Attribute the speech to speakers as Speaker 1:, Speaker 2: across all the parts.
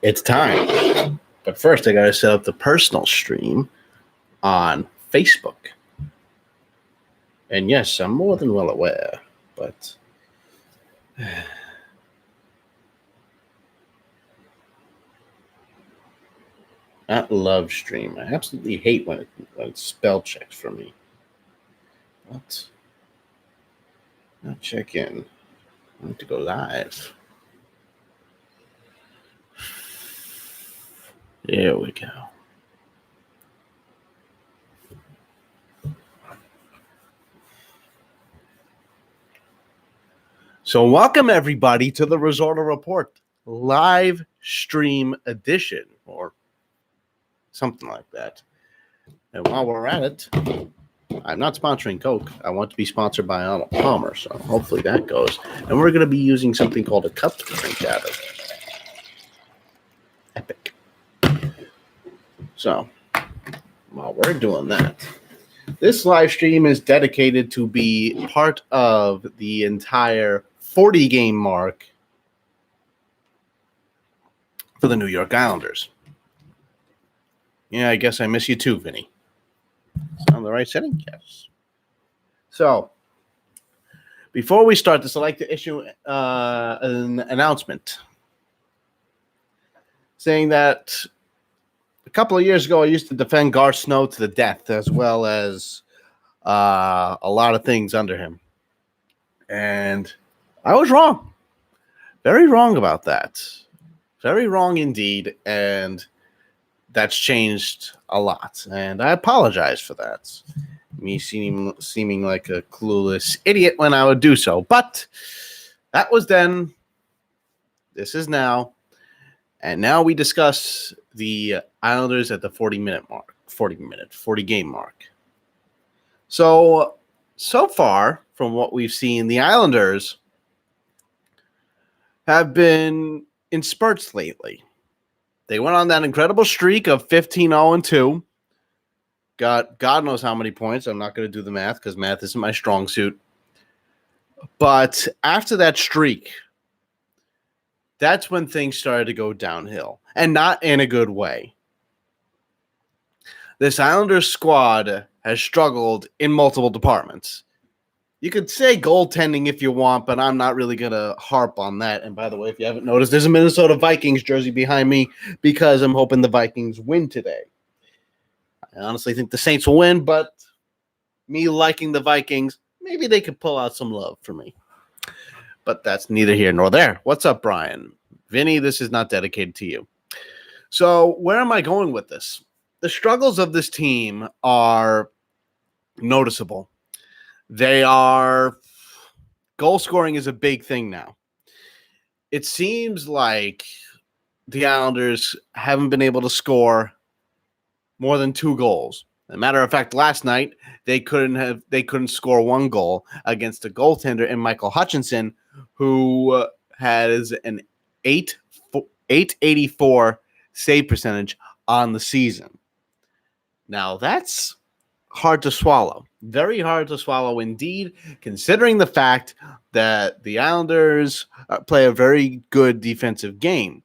Speaker 1: It's time. But first, I got to set up the personal stream on Facebook. And yes, I'm more than well aware, but not love stream. I absolutely hate when it spell checks for me. What? Not check in. I need to go live. There we go. So welcome everybody to the Risorto Report live stream edition or something like that. And while we're at it, I'm not sponsoring Coke. I want to be sponsored by Arnold Palmer, so hopefully that goes. And we're going to be using something called a cup to drink out of. Epic. So while we're doing that, this live stream is dedicated to be part of the entire 40 game mark for the New York Islanders. Yeah, I guess I miss you too, Vinny. On the right setting? Yes. So, before we start this, I'd like to issue an announcement saying that a couple of years ago, I used to defend Garth Snow to the death, as well as a lot of things under him. And I was wrong. Very wrong about that. Very wrong indeed. And that's changed a lot. And I apologize for that. Me seeming like a clueless idiot when I would do so. But that was then. This is now. And now we discuss the Islanders at the 40 game mark. So far, from what we've seen, the Islanders have been in spurts lately. They went on that incredible streak of 15-0-2. Got God knows how many points. I'm not going to do the math because math isn't my strong suit. But after that streak, that's when things started to go downhill, and not in a good way. This Islanders squad has struggled in multiple departments. You could say goaltending if you want, but I'm not really going to harp on that. And by the way, if you haven't noticed, there's a Minnesota Vikings jersey behind me because I'm hoping the Vikings win today. I honestly think the Saints will win, but me liking the Vikings, maybe they could pull out some love for me. But that's neither here nor there. What's up, Brian? Vinny, this is not dedicated to you. So where am I going with this? The struggles of this team are noticeable. Goal scoring is a big thing now. It seems like the Islanders haven't been able to score more than 2 goals. As a matter of fact, last night they couldn't score 1 goal against a goaltender in Michael Hutchinson, who has an 884 save percentage on the season. Now that's hard to swallow. Very hard to swallow indeed, considering the fact that the Islanders play a very good defensive game.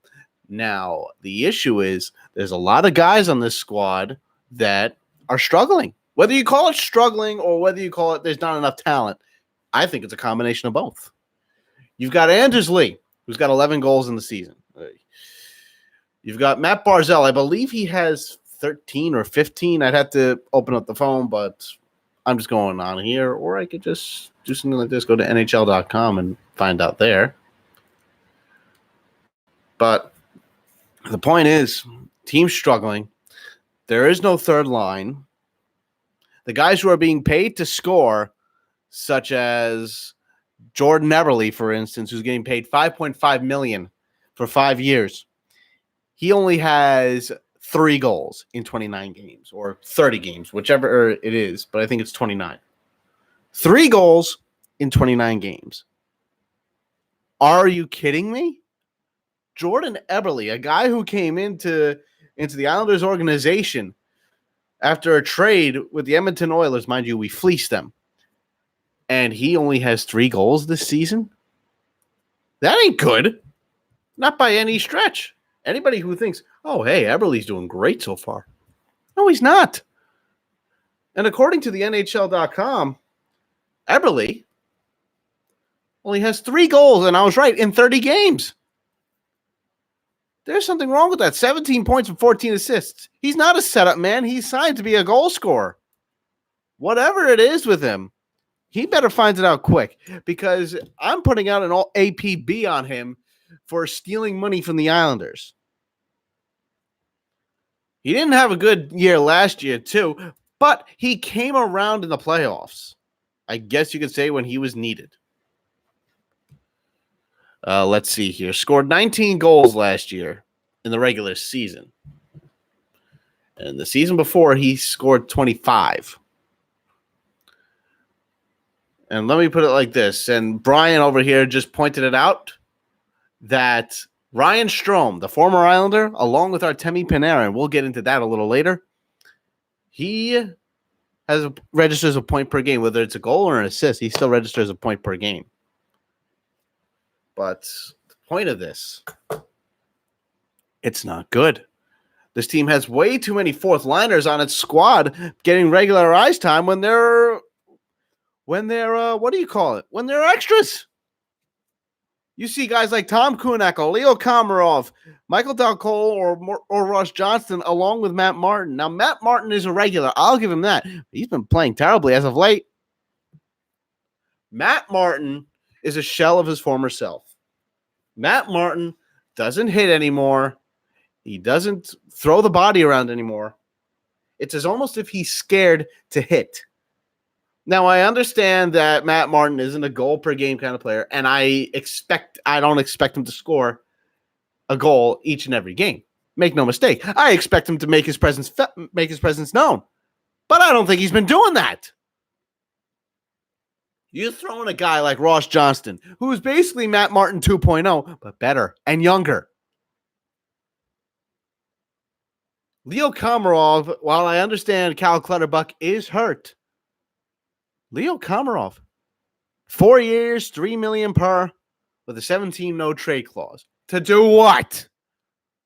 Speaker 1: Now, the issue is there's a lot of guys on this squad that are struggling. Whether you call it struggling or whether you call it there's not enough talent, I think it's a combination of both. You've got Anders Lee, who's got 11 goals in the season. You've got Matt Barzal. I believe he has 13 or 15. I'd have to open up the phone, but I'm just going on here. Or I could just do something like this, go to NHL.com and find out there. But the point is, team's struggling. There is no third line. The guys who are being paid to score, such as Jordan Eberle, for instance, who's getting paid $5.5 million for 5 years, he only has 3 goals in 29 games or 30 games, whichever it is, but I think it's 29. 3 goals in 29 games. Are you kidding me? Jordan Eberle, a guy who came into the Islanders organization after a trade with the Edmonton Oilers. Mind you, we fleeced them. And he only has 3 goals this season? That ain't good. Not by any stretch. Anybody who thinks, oh, hey, Eberle's doing great so far. No, he's not. And according to the NHL.com, Eberle only has 3 goals, and I was right, in 30 games. There's something wrong with that. 17 points and 14 assists. He's not a setup man. He's signed to be a goal scorer. Whatever it is with him, he better find it out quick, because I'm putting out an all APB on him for stealing money from the Islanders. He didn't have a good year last year, too, but he came around in the playoffs. I guess you could say when he was needed. Let's see here. Scored 19 goals last year in the regular season. And the season before, he scored 25. And let me put it like this. And Brian over here just pointed it out that Ryan Strome, the former Islander, along with Artemi Panarin, we'll get into that a little later. He registers a point per game. Whether it's a goal or an assist, he still registers a point per game. But the point of this, it's not good. This team has way too many fourth liners on its squad getting regular ice time when they're what do you call it? When they're extras. You see guys like Tom Kuhnackel, Leo Komarov, Michael Dal Cole, or Ross Johnston, along with Matt Martin. Now, Matt Martin is a regular. I'll give him that. He's been playing terribly as of late. Matt Martin is a shell of his former self. Matt Martin doesn't hit anymore. He doesn't throw the body around anymore. It's as almost if he's scared to hit. Now, I understand that Matt Martin isn't a goal per game kind of player, and I don't expect him to score a goal each and every game. Make no mistake. I expect him to make his presence known, but I don't think he's been doing that. You throw in a guy like Ross Johnston, who is basically Matt Martin 2.0, but better and younger. Leo Komarov, while I understand Cal Clutterbuck is hurt, Leo Komarov, 4 years, $3 million per, with a 17 no trade clause. To do what?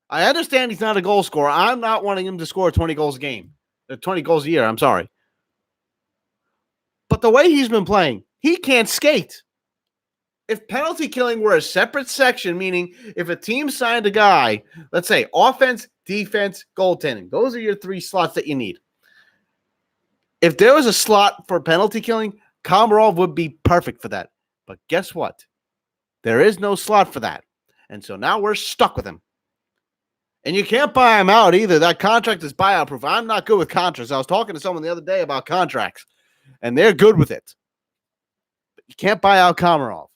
Speaker 1: I understand he's not a goal scorer. I'm not wanting him to score 20 goals a game. 20 goals a year, I'm sorry. But the way he's been playing, he can't skate. If penalty killing were a separate section, meaning if a team signed a guy, let's say offense, defense, goaltending, those are your 3 slots that you need. If there was a slot for penalty killing, Komarov would be perfect for that. But guess what? There is no slot for that. And so now we're stuck with him. And you can't buy him out either. That contract is buyout proof. I'm not good with contracts. I was talking to someone the other day about contracts, and they're good with it. But you can't buy out Komarov.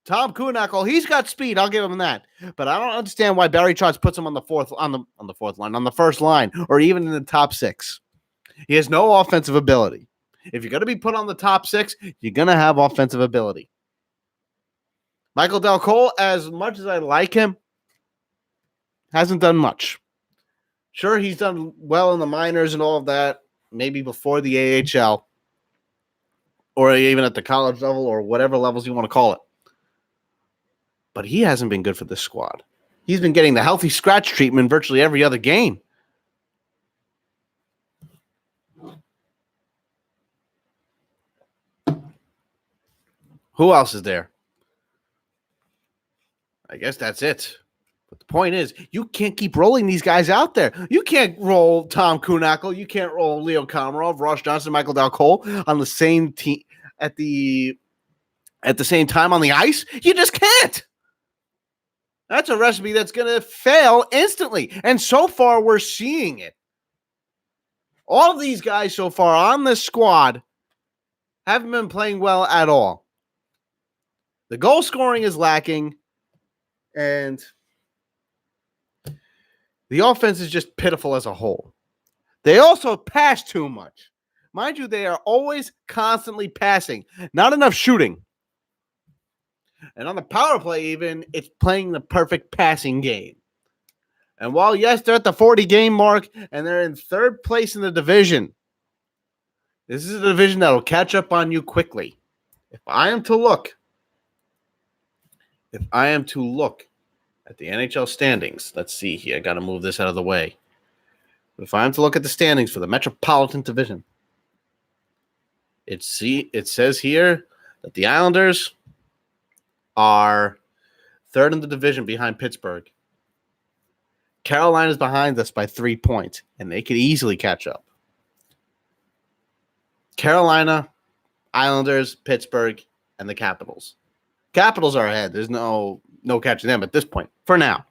Speaker 1: Tom Kuhnackel, he's got speed. I'll give him that. But I don't understand why Barry Trotz puts him on the first line, or even in the top 6. He has no offensive ability. If you're going to be put on the top 6, you're going to have offensive ability. Michael Dal Cole, as much as I like him, hasn't done much. Sure, he's done well in the minors and all of that, maybe before the AHL, or even at the college level, or whatever levels you want to call it. But he hasn't been good for this squad. He's been getting the healthy scratch treatment virtually every other game. Who else is there? I guess that's it. But the point is, you can't keep rolling these guys out there. You can't roll Tom Kuhnackel. You can't roll Leo Komarov, Ross Johnston, Michael Dal Cole on the same team at the same time on the ice. You just can't. That's a recipe that's going to fail instantly. And so far, we're seeing it. All of these guys so far on this squad haven't been playing well at all. The goal scoring is lacking, and the offense is just pitiful as a whole. They also pass too much. Mind you, they are always constantly passing. Not enough shooting. And on the power play even, it's playing the perfect passing game. And while, yes, they're at the 40-game mark, and they're in 3rd place in the division, this is a division that will catch up on you quickly. If I am to look if I am to look at the NHL standings, let's see here. I got to move this out of the way. If I'm to look at the standings for the Metropolitan Division, it says here that the Islanders are third in the division behind Pittsburgh. Carolina's behind us by 3 points, and they could easily catch up. Carolina, Islanders, Pittsburgh, and the Capitals. Capitals are ahead. There's no catching them at this point, for now.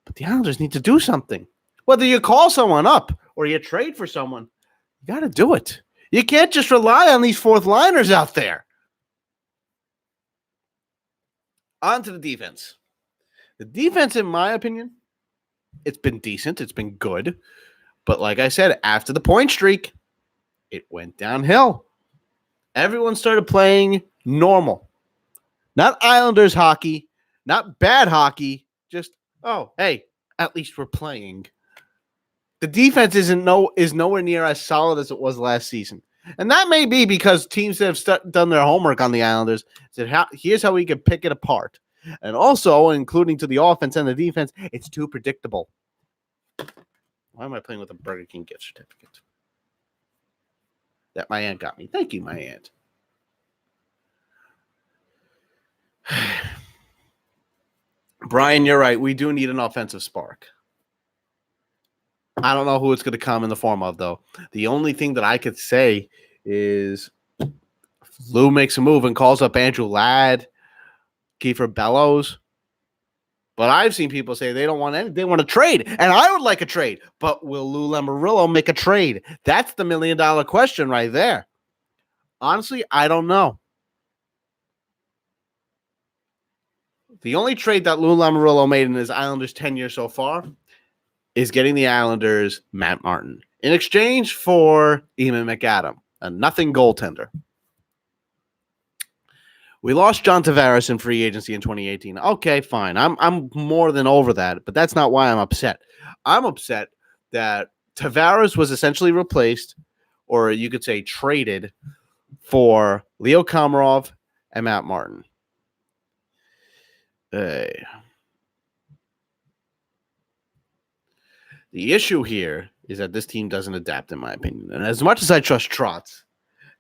Speaker 1: But the Islanders need to do something. Whether you call someone up or you trade for someone, you got to do it. You can't just rely on these fourth liners out there. On to the defense. The defense, in my opinion, it's been decent. It's been good. But like I said, after the point streak, it went downhill. Everyone started playing normal. Not Islanders hockey, not bad hockey, just, oh, hey, at least we're playing. The defense is nowhere near as solid as it was last season. And that may be because teams that have done their homework on the Islanders said, here's how we can pick it apart. And also, including to the offense and the defense, it's too predictable. Why am I playing with a Burger King gift certificate? That my aunt got me. Thank you, my aunt. Brian, you're right. We do need an offensive spark. I don't know who it's going to come in the form of, though. The only thing that I could say is Lou makes a move and calls up Andrew Ladd, Kiefer Bellows. But I've seen people say they don't want any. They want a trade, and I would like a trade. But will Lou Lamoriello make a trade? That's the $1 million question right there. Honestly, I don't know. The only trade that Lou Lamoriello made in his Islanders tenure so far is getting the Islanders Matt Martin in exchange for Eamon McAdam, a nothing goaltender. We lost John Tavares in free agency in 2018. Okay, fine. I'm more than over that, but that's not why I'm upset. I'm upset that Tavares was essentially replaced, or you could say traded, for Leo Komarov and Matt Martin. The issue here is that this team doesn't adapt, in my opinion. And as much as I trust Trotz,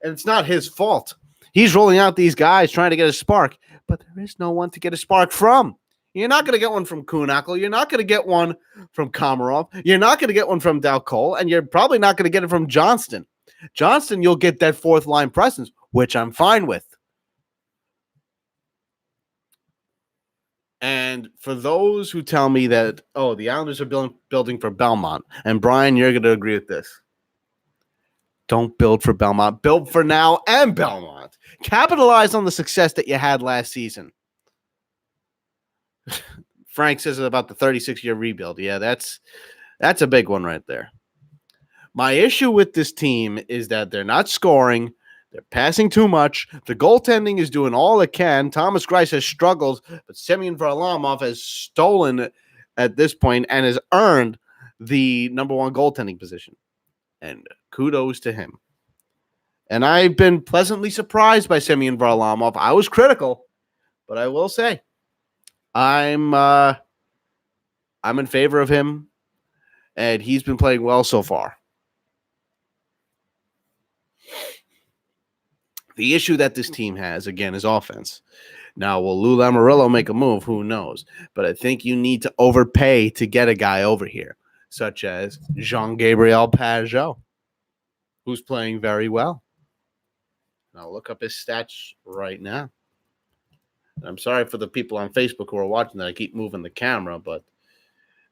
Speaker 1: and it's not his fault, he's rolling out these guys trying to get a spark, but there is no one to get a spark from. You're not going to get one from Kuhnhackl. You're not going to get one from Komarov. You're not going to get one from Dal Cole, and you're probably not going to get it from Johnston. Johnston, you'll get that fourth line presence, which I'm fine with. And for those who tell me that, oh, the Islanders are building for Belmont, and Brian, you're going to agree with this. Don't build for Belmont. Build for now and Belmont. Capitalize on the success that you had last season. Frank says about the 36-year rebuild. Yeah, that's a big one right there. My issue with this team is that they're not scoring. They're passing too much. The goaltending is doing all it can. Thomas Greiss has struggled, but Semyon Varlamov has stolen at this point and has earned the number one goaltending position. And kudos to him. And I've been pleasantly surprised by Semyon Varlamov. I was critical, but I will say I'm in favor of him, and he's been playing well so far. The issue that this team has, again, is offense. Now, will Lou Lamoriello make a move? Who knows? But I think you need to overpay to get a guy over here, such as Jean-Gabriel Pageau, who's playing very well. And I'll look up his stats right now. And I'm sorry for the people on Facebook who are watching that I keep moving the camera, but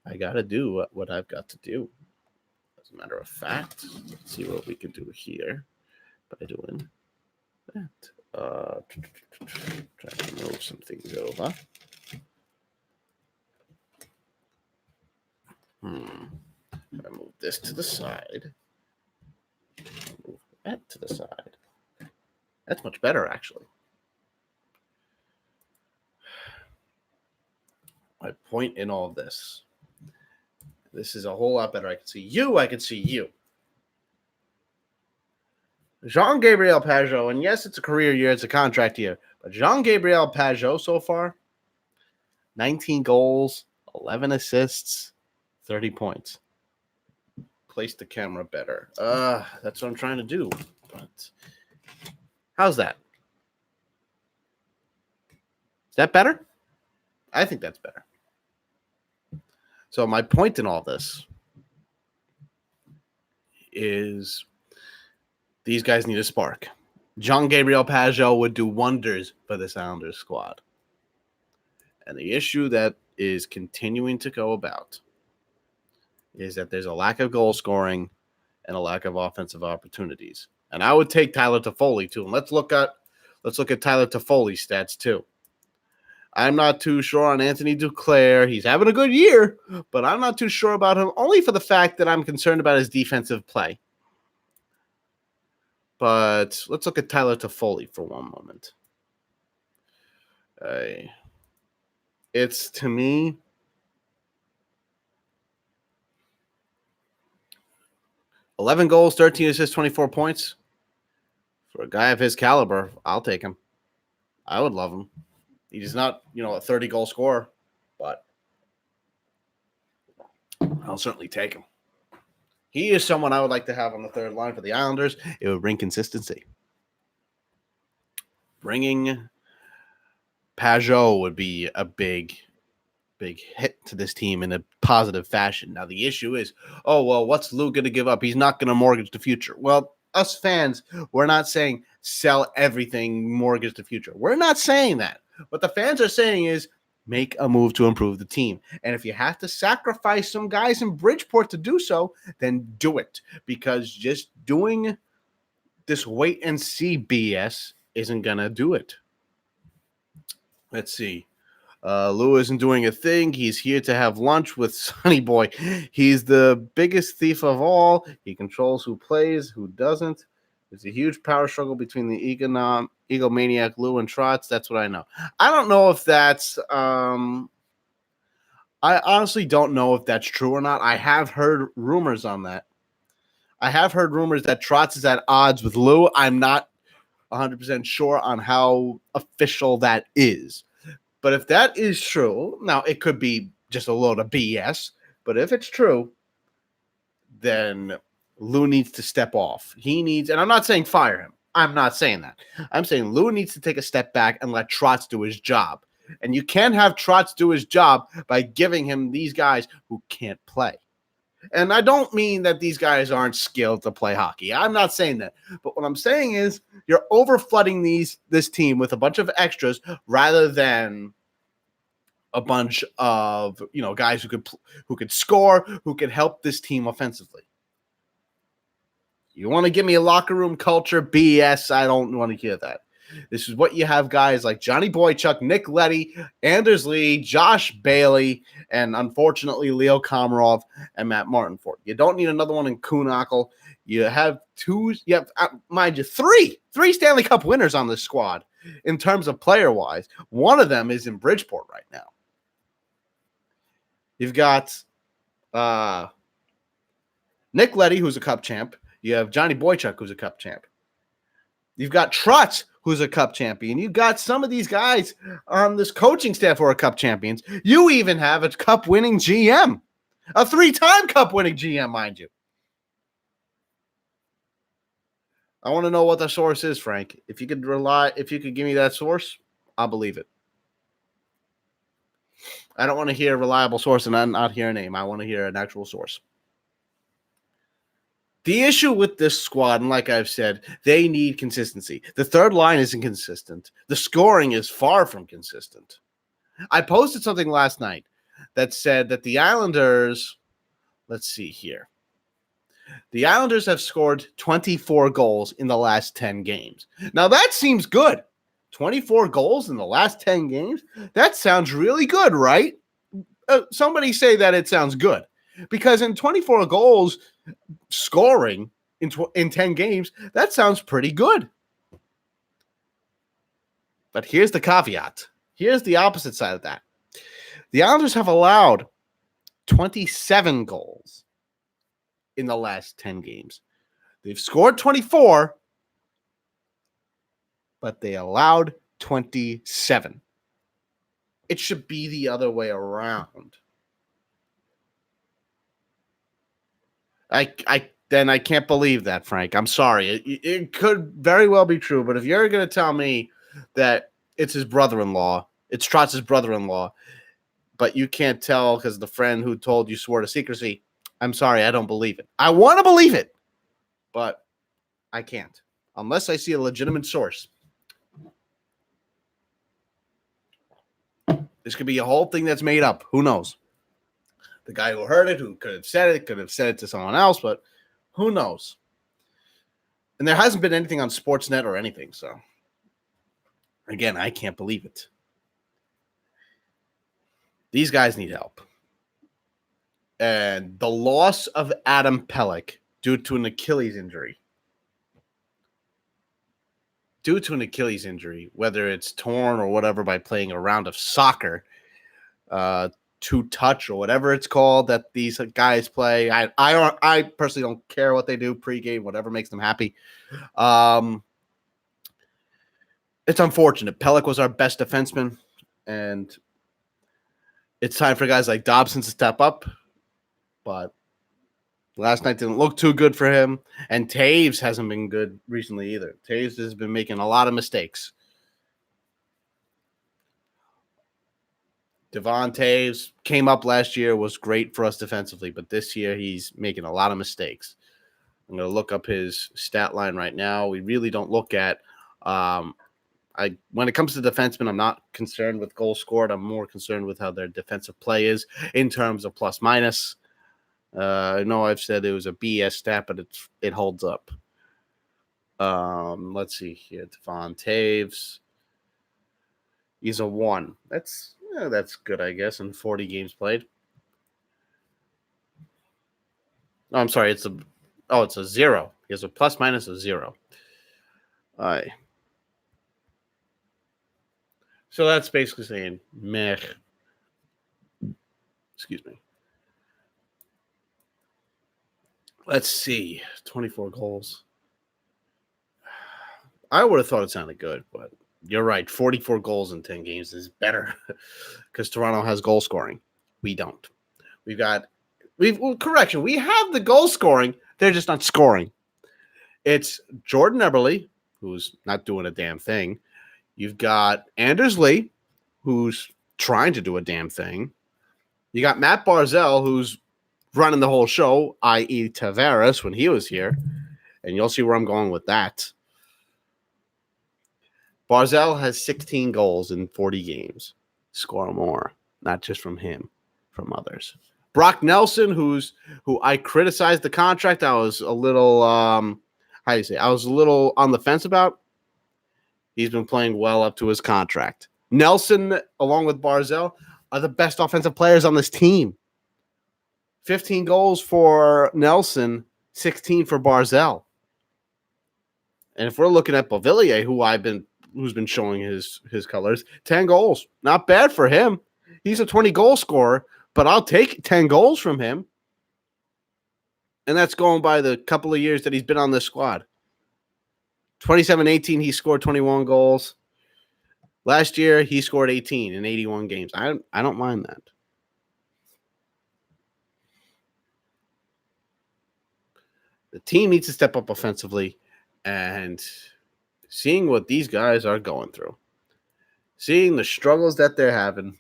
Speaker 1: I got to do what I've got to do. As a matter of fact, let's see what we can do here by doing that. Try to move some things over. I move this to the side. Move that to the side. That's much better, actually. My point in all of this. This is a whole lot better. I can see you. I can see you. Jean-Gabriel Pageau, and yes, it's a career year, it's a contract year, but Jean-Gabriel Pageau so far 19 goals, 11 assists, 30 points. Place the camera better. That's what I'm trying to do. But how's that? Is that better? I think that's better. So my point in all this is these guys need a spark. Jean-Gabriel Pageau would do wonders for this Islanders squad. And the issue that is continuing to go about is that there's a lack of goal scoring and a lack of offensive opportunities. And I would take Tyler Toffoli too. And let's look at Tyler Toffoli's stats too. I'm not too sure on Anthony Duclair. He's having a good year, but I'm not too sure about him, only for the fact that I'm concerned about his defensive play. But let's look at Tyler Toffoli for one moment. It's, to me, $11 goals, 13 assists, 24 points. For a guy of his caliber, I'll take him. I would love him. He's not, a 30-goal scorer, but I'll certainly take him. He is someone I would like to have on the third line for the Islanders. It would bring consistency. Bringing Pageau would be a big hit to this team in a positive fashion. Now, the issue is, what's Lou going to give up? He's not going to mortgage the future. Well, us fans, we're not saying sell everything, mortgage the future. We're not saying that. What the fans are saying is make a move to improve the team. And if you have to sacrifice some guys in Bridgeport to do so, then do it. Because just doing this wait and see BS isn't going to do it. Let's see. Lou isn't doing a thing. He's here to have lunch with Sonny Boy. He's the biggest thief of all. He controls who plays, who doesn't. There's a huge power struggle between the egomaniac Lou and Trotz. That's what I know. I don't know if that's I honestly don't know if that's true or not. I have heard rumors on that. I have heard rumors that Trotz is at odds with Lou. I'm not 100% sure on how official that is. But if that is true, now it could be just a load of BS, but if it's true, then Lou needs to step off. He needs, and I'm not saying fire him. I'm not saying that. I'm saying Lou needs to take a step back and let Trotz do his job. And you can't have Trotz do his job by giving him these guys who can't play. And I don't mean that these guys aren't skilled to play hockey. I'm not saying that. But what I'm saying is you're overflooding this team with a bunch of extras rather than a bunch of, guys who could score, who could help this team offensively. You want to give me a locker room culture BS? I don't want to hear that. This is what you have guys like Johnny Boychuk, Nick Leddy, Anders Lee, Josh Bailey, and unfortunately Leo Komarov and Matt Martin for. You don't need another one in Kuhnhackl. You have mind you, three Stanley Cup winners on this squad in terms of player-wise. One of them is in Bridgeport right now. You've got Nick Leddy, who's a Cup champ. You have Johnny Boychuk, who's a Cup champ. You've got Trotz, who's a Cup champion. You've got some of these guys on this coaching staff who are Cup champions. You even have a Cup-winning GM, a 3-time Cup-winning GM, mind you. I want to know what the source is, Frank. If you could give me that source, I'll believe it. I don't want to hear a reliable source and not hear a name. I want to hear an actual source. The issue with this squad, and like I've said, they need consistency. The third line isn't consistent. The scoring is far from consistent. I posted something last night that said that the Islanders, let's see here. The Islanders have scored 24 goals in the last 10 games. Now that seems good. 24 goals in the last 10 games? That sounds really good, right? Somebody say that it sounds good. Because in 24 goals scoring in 10 games, that sounds pretty good. But here's the caveat. Here's the opposite side of that. The Islanders have allowed 27 goals in the last 10 games. They've scored 24, but they allowed 27. It should be the other way around. I can't believe that, Frank. I'm sorry. It could very well be true, but if you're going to tell me that it's his brother-in-law, it's Trotz's brother-in-law, but you can't tell because the friend who told you swore to secrecy, I'm sorry, I don't believe it. I want to believe it, but I can't unless I see a legitimate source. This could be a whole thing that's made up. Who knows? The guy who heard it, who could have said it to someone else, but who knows? And there hasn't been anything on Sportsnet or anything. So, again, I can't believe it. These guys need help. And the loss of Adam Pelech due to an Achilles injury. Whether it's torn or whatever by playing a round of soccer, two touch or whatever it's called that these guys play. I personally don't care what they do pregame, whatever makes them happy. It's unfortunate. Pelech was our best defenseman, and it's time for guys like Dobson to step up. But last night didn't look too good for him, and Taves hasn't been good recently either. Taves has been making a lot of mistakes. Devon Taves came up last year, was great for us defensively, but this year he's making a lot of mistakes. I'm going to look up his stat line right now. We really don't look at when it comes to defensemen, I'm not concerned with goals scored. I'm more concerned with how their defensive play is in terms of plus minus. I know I've said it was a BS stat, but it holds up. Let's see here. Devon Taves. He's a 1. That's good, I guess, in 40 games played. Oh, I'm sorry. It's a 0. He has a plus minus of 0. All right. So that's basically saying meh. Excuse me. Let's see. 24 goals. I would have thought it sounded good, but you're right. 44 goals in 10 games is better because Toronto has goal scoring. We don't. Correction. We have the goal scoring. They're just not scoring. It's Jordan Eberle, who's not doing a damn thing. You've got Anders Lee, who's trying to do a damn thing. You got Matt Barzal, who's running the whole show, i.e. Tavares when he was here. And you'll see where I'm going with that. Barzal has 16 goals in 40 games. Score more, not just from him, from others. Brock Nelson, who I criticized the contract. I was a little, I was a little on the fence about. He's been playing well up to his contract. Nelson, along with Barzal, are the best offensive players on this team. 15 goals for Nelson, 16 for Barzal. And if we're looking at Beauvillier, who's been showing his colors, 10 goals. Not bad for him. He's a 20-goal scorer, but I'll take 10 goals from him. And that's going by the couple of years that he's been on this squad. 27-18, he scored 21 goals. Last year, he scored 18 in 81 games. I don't mind that. The team needs to step up offensively, and seeing what these guys are going through, seeing the struggles that they're having,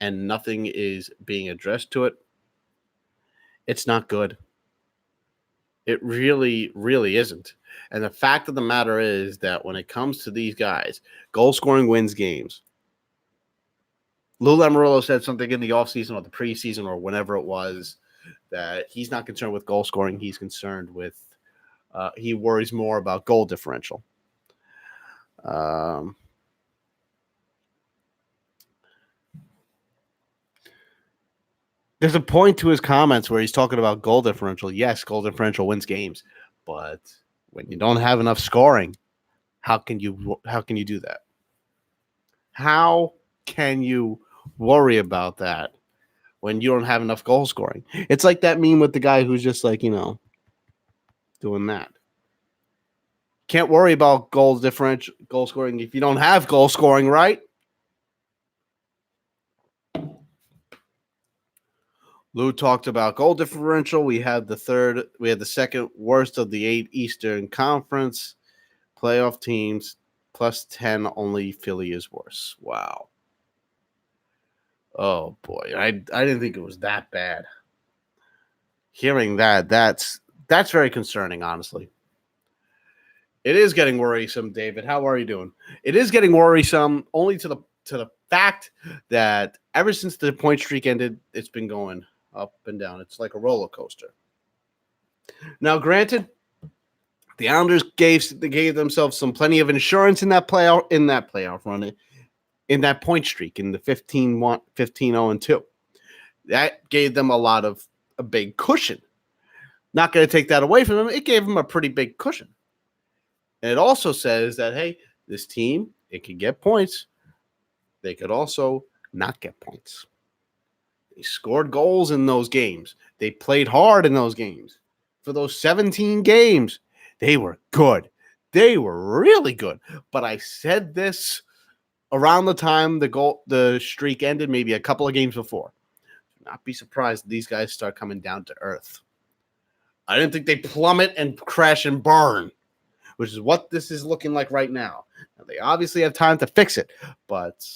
Speaker 1: and nothing is being addressed to it, it's not good. It really, really isn't. And the fact of the matter is that when it comes to these guys, goal scoring wins games. Lou Lamoriello said something in the offseason or the preseason or whenever it was that he's not concerned with goal scoring. He's concerned with he worries more about goal differential. There's a point to his comments where he's talking about goal differential. Yes, goal differential wins games, but when you don't have enough scoring, how can you do that? How can you worry about that when you don't have enough goal scoring? It's like that meme with the guy who's just like, doing that. Can't worry about goal scoring if you don't have goal scoring, right? Lou talked about goal differential. We had the second worst of the 8 Eastern Conference playoff teams, plus 10. Only Philly is worse. Wow. Oh boy, I didn't think it was that bad. Hearing that's very concerning, honestly. It is getting worrisome, David. How are you doing? It is getting worrisome only to the fact that ever since the point streak ended, it's been going up and down. It's like a roller coaster. Now, granted, the Islanders gave themselves some plenty of insurance in that playoff run, in that point streak, in the 15-0-2. That gave them a big cushion. Not going to take that away from them. It gave them a pretty big cushion. And it also says that, hey, this team, it can get points. They could also not get points. They scored goals in those games. They played hard in those games. For those 17 games, they were good. They were really good. But I said this around the time the streak ended, maybe a couple of games before. Do not be surprised if these guys start coming down to earth. I didn't think they plummet and crash and burn, which is what this is looking like right now. Now, they obviously have time to fix it, but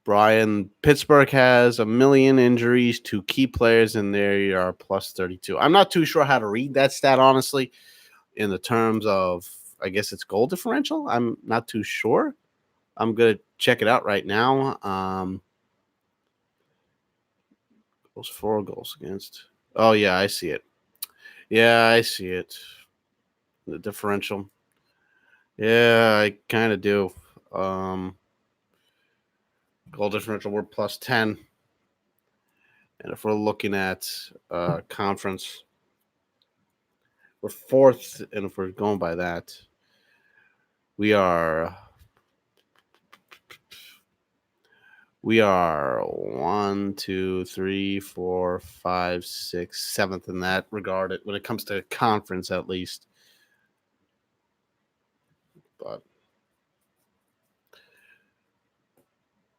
Speaker 1: Brian, Pittsburgh has a million injuries to key players, and they are plus 32. I'm not too sure how to read that stat, honestly, in the terms of, I guess it's goal differential. I'm not too sure. I'm going to check it out right now. Goals for, goals against. Oh, yeah, I see it. Yeah, I see it. The differential. Yeah, I kind of do. Goal differential, we're plus 10. And if we're looking at conference, we're fourth. And if we're going by that, we are 1, 2, 3, 4, 5, 6, 7th in that regard when it comes to conference, at least. But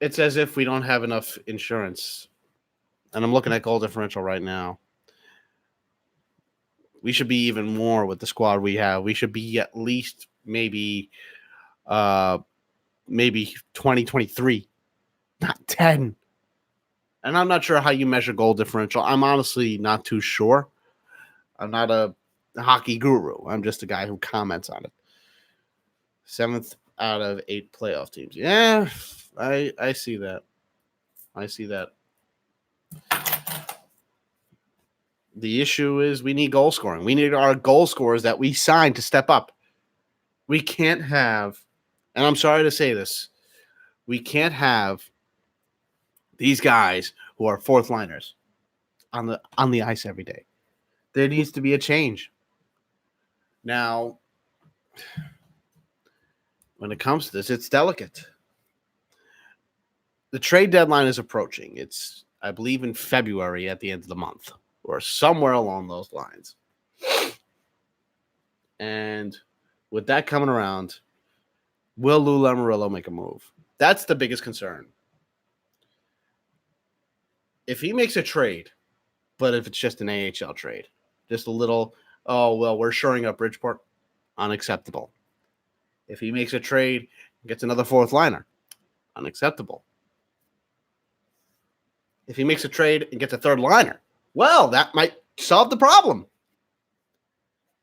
Speaker 1: it's as if we don't have enough insurance. And I'm looking at goal differential right now. We should be even more with the squad we have. We should be at least maybe 2023, not 10. And I'm not sure how you measure goal differential. I'm honestly not too sure. I'm not a hockey guru. I'm just a guy who comments on it. 7th out of 8 playoff teams. Yeah, I see that. I see that. The issue is we need goal scoring. We need our goal scorers that we signed to step up. We can't have, and I'm sorry to say this, we can't have these guys who are fourth liners on the ice every day. There needs to be a change. Now, when it comes to this, it's delicate. The trade deadline is approaching. It's, I believe, in February at the end of the month or somewhere along those lines. And with that coming around, will Lou Lamoriello make a move? That's the biggest concern. If he makes a trade, but if it's just an AHL trade, just a little, oh, well, we're shoring up Bridgeport, unacceptable. If he makes a trade, gets another fourth liner, unacceptable. If he makes a trade and gets a third liner, well, that might solve the problem.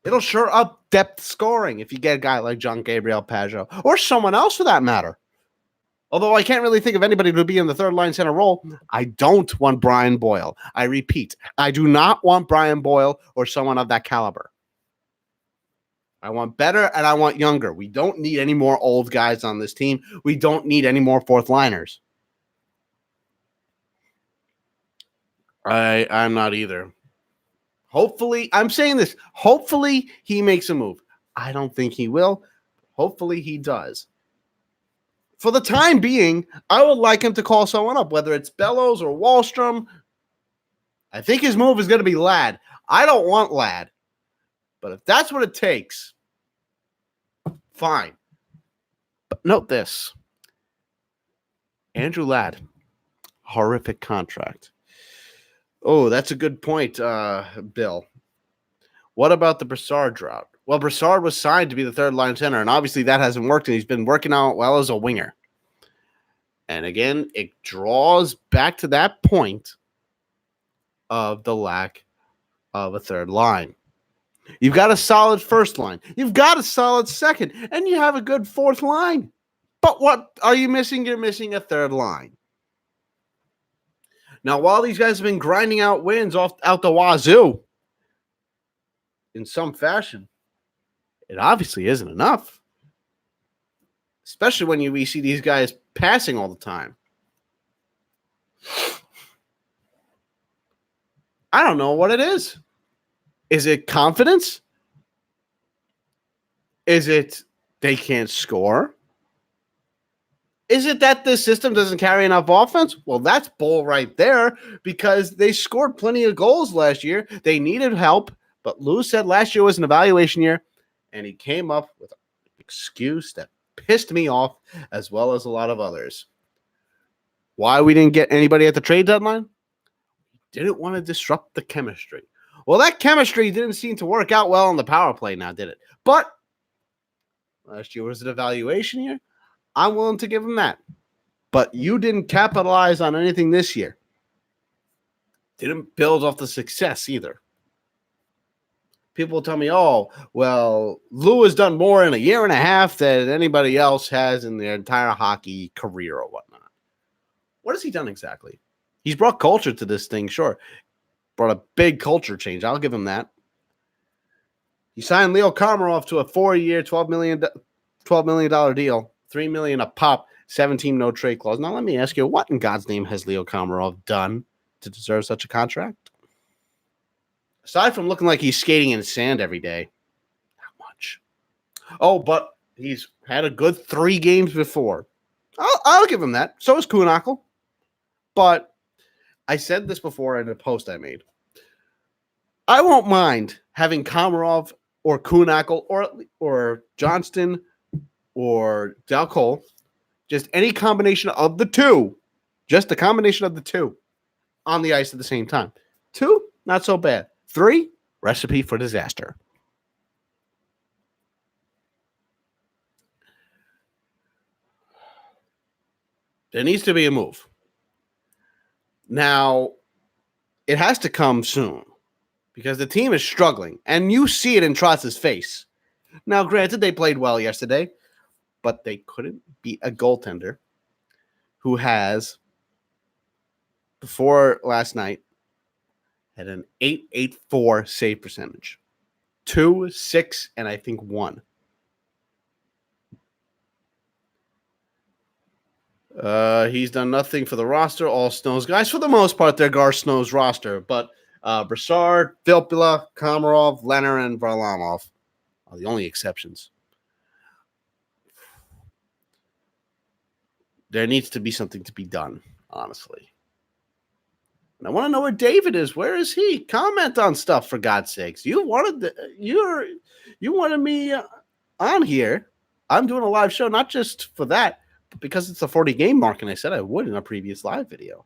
Speaker 1: It'll shore up depth scoring if you get a guy like John Gabriel Pajot or someone else for that matter. Although I can't really think of anybody to be in the third line center role, I don't want Brian Boyle. I repeat, I do not want Brian Boyle or someone of that caliber. I want better and I want younger. We don't need any more old guys on this team. We don't need any more fourth liners. I'm not either. Hopefully, I'm saying this, hopefully he makes a move. I don't think he will. Hopefully he does. For the time being, I would like him to call someone up, whether it's Bellows or Wahlstrom. I think his move is going to be Ladd. I don't want Ladd. But if that's what it takes, fine. But note this. Andrew Ladd, horrific contract. Oh, that's a good point, Bill. What about the Brassard drought? Well, Brassard was signed to be the third line center, and obviously that hasn't worked, and he's been working out well as a winger. And again, it draws back to that point of the lack of a third line. You've got a solid first line. You've got a solid second, and you have a good fourth line. But what are you missing? You're missing a third line. Now, while these guys have been grinding out wins out the wazoo in some fashion, it obviously isn't enough. Especially when we see these guys passing all the time. I don't know what it is. Is it confidence? Is it they can't score? Is it that the system doesn't carry enough offense? Well, that's bull right there because they scored plenty of goals last year. They needed help, but Lou said last year was an evaluation year, and he came up with an excuse that pissed me off as well as a lot of others. Why we didn't get anybody at the trade deadline? Didn't want to disrupt the chemistry. Well, that chemistry didn't seem to work out well on the power play now, did it? But last year was an evaluation year. I'm willing to give him that. But you didn't capitalize on anything this year. Didn't build off the success either. People tell me, oh, well, Lou has done more in a year and a half than anybody else has in their entire hockey career or whatnot. What has he done exactly? He's brought culture to this thing, sure. Brought a big culture change. I'll give him that. He signed Leo Komarov to a 4-year, $12 million deal. $3 million a pop, 17 no trade clause. Now let me ask you, what in God's name has Leo Komarov done to deserve such a contract? Aside from looking like he's skating in sand every day, not much. Oh, but he's had a good 3 games before. I'll give him that. So is Kuhnhackl. But I said this before in a post I made. I won't mind having Komarov or Kuhnhackl or Johnston or Dal Cole, just any combination of the two, just a combination of the two on the ice at the same time. 2, not so bad. 3, recipe for disaster. There needs to be a move. Now, it has to come soon because the team is struggling, and you see it in Trotz's face. Now, granted, they played well yesterday, but they couldn't beat a goaltender who has, before last night, had an .884 save percentage. 2, 6, and I think 1. He's done nothing for the roster. All Snows guys, for the most part, they're Gar Snow's roster. But Brassard, Filppula, Komarov, Leonard, and Varlamov are the only exceptions. There needs to be something to be done, honestly. And I want to know where David is. Where is he? Comment on stuff, for God's sakes. You wanted me on here. I'm doing a live show, not just for that, but because it's a 40 game mark, and I said I would in a previous live video.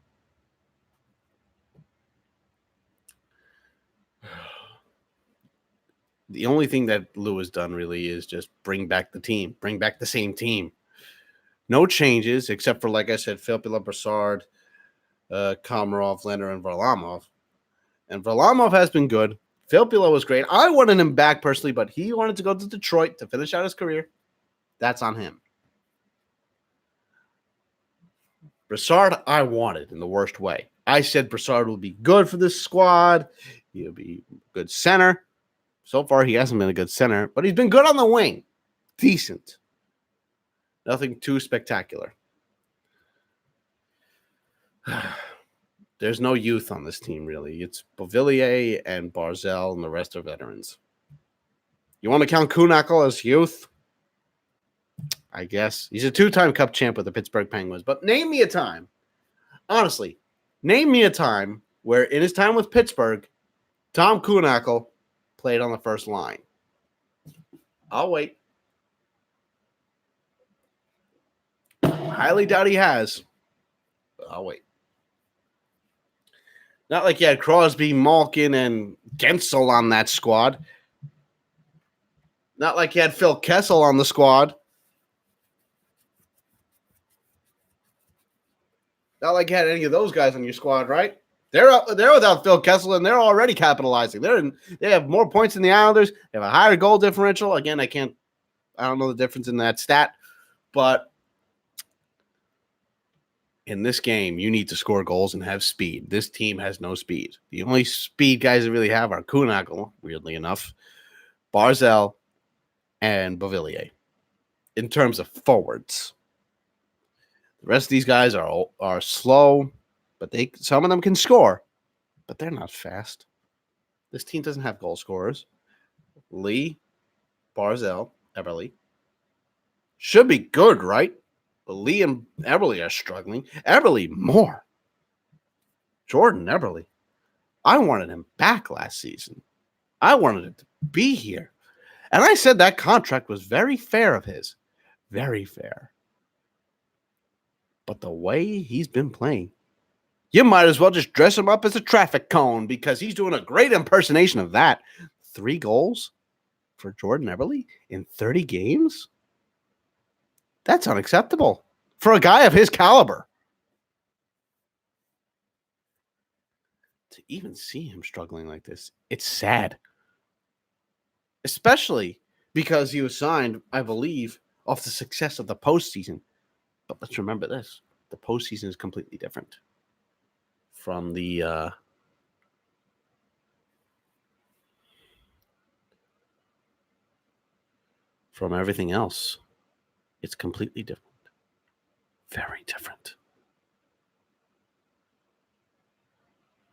Speaker 1: The only thing that Lou has done really is just bring back the team, bring back the same team. No changes, except for, like I said, Filppula, Brassard, Komarov, Leonard, and Varlamov. And Varlamov has been good. Filppula was great. I wanted him back personally, but he wanted to go to Detroit to finish out his career. That's on him. Brassard, I wanted in the worst way. I said Brassard will be good for this squad. He'll be a good center. So far, he hasn't been a good center, but he's been good on the wing. Decent. Nothing too spectacular. There's no youth on this team, really. It's Beauvillier and Barzell, and the rest are veterans. You want to count Kuhnhackl as youth? I guess. He's a 2-time Cup champ with the Pittsburgh Penguins. But name me a time. Honestly, name me a time where in his time with Pittsburgh, Tom Kuhnhackl played on the first line. I'll wait. Highly doubt he has, but I'll wait. Not like you had Crosby, Malkin, and Gensel on that squad. Not like you had Phil Kessel on the squad. Not like you had any of those guys on your squad, right? They're without Phil Kessel, and they're already capitalizing. They have more points than the Islanders. They have a higher goal differential. Again, I don't know the difference in that stat, but in this game, you need to score goals and have speed. This team has no speed. The only speed guys that really have are Kuhnhackl, weirdly enough, Barzell, and Beauvillier in terms of forwards. The rest of these guys are slow, but some of them can score, but they're not fast. This team doesn't have goal scorers. Lee, Barzell, Eberle should be good, right? But Lee and Eberle are struggling. Eberle more. Jordan Eberle. I wanted him back last season. I wanted him to be here. And I said that contract was very fair of his. Very fair. But the way he's been playing, you might as well just dress him up as a traffic cone because he's doing a great impersonation of that. 3 goals for Jordan Eberle in 30 games? That's unacceptable for a guy of his caliber. To even see him struggling like this, it's sad. Especially because he was signed, I believe, off the success of the postseason. But let's remember this. The postseason is completely different from the from everything else. It's completely different. Very different.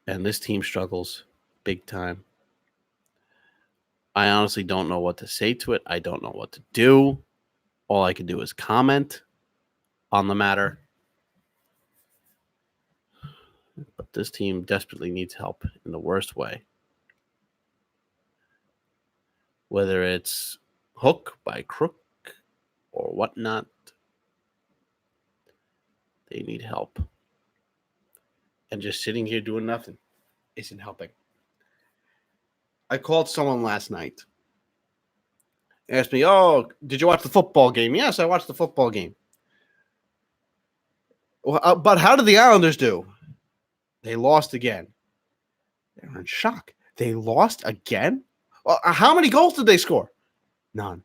Speaker 1: And this team struggles big time. I honestly don't know what to say to it. I don't know what to do. All I can do is comment on the matter. But this team desperately needs help in the worst way. Whether it's hook by crook or whatnot, they need help. And just sitting here doing nothing isn't helping. I called someone last night. Asked me, "Oh, did you watch the football game?" Yes, I watched the football game. Well, but how did the Islanders do? They lost again. They were in shock. They lost again? Well, how many goals did they score? None.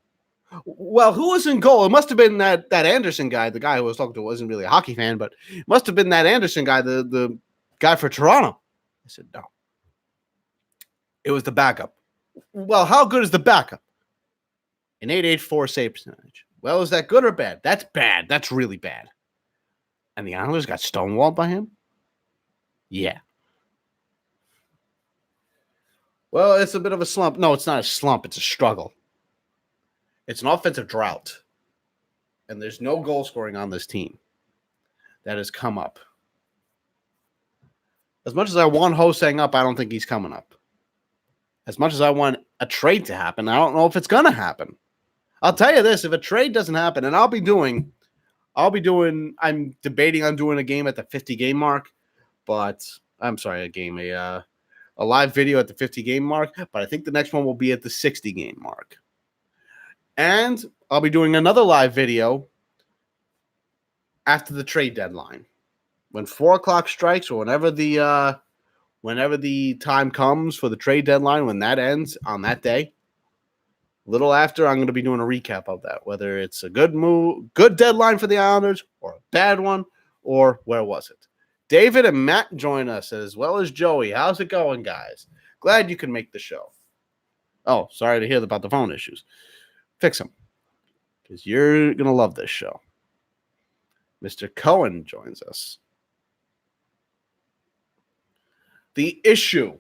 Speaker 1: Well, who was in goal? It must have been that Anderson guy. The guy who was talking to wasn't really a hockey fan, but it must have been that Anderson guy, the guy for Toronto. I said, no. It was the backup. Well, how good is the backup? An 884 save percentage. Well, is that good or bad? That's bad. That's really bad. And the Islanders got stonewalled by him? Yeah. Well, it's a bit of a slump. No, it's not a slump. It's a struggle. It's an offensive drought. And there's no goal scoring on this team that has come up. As much as I want Ho-Sang up, I don't think he's coming up. As much as I want a trade to happen, I don't know if it's going to happen. I'll tell you this, if a trade doesn't happen, and I'm debating on doing a game at the 50 game mark, but I'm sorry, a live video at the 50 game mark, but I think the next one will be at the 60 game mark. And I'll be doing another live video after the trade deadline. When 4 o'clock strikes, or whenever the time comes for the trade deadline, when that ends on that day, a little after, I'm going to be doing a recap of that, whether it's a good deadline for the Islanders, or a bad one, or where was it? David and Matt join us, as well as Joey. How's it going, guys? Glad you can make the show. Oh, sorry to hear about the phone issues. Fix them, because you're going to love this show. Mr. Cohen joins us. The issue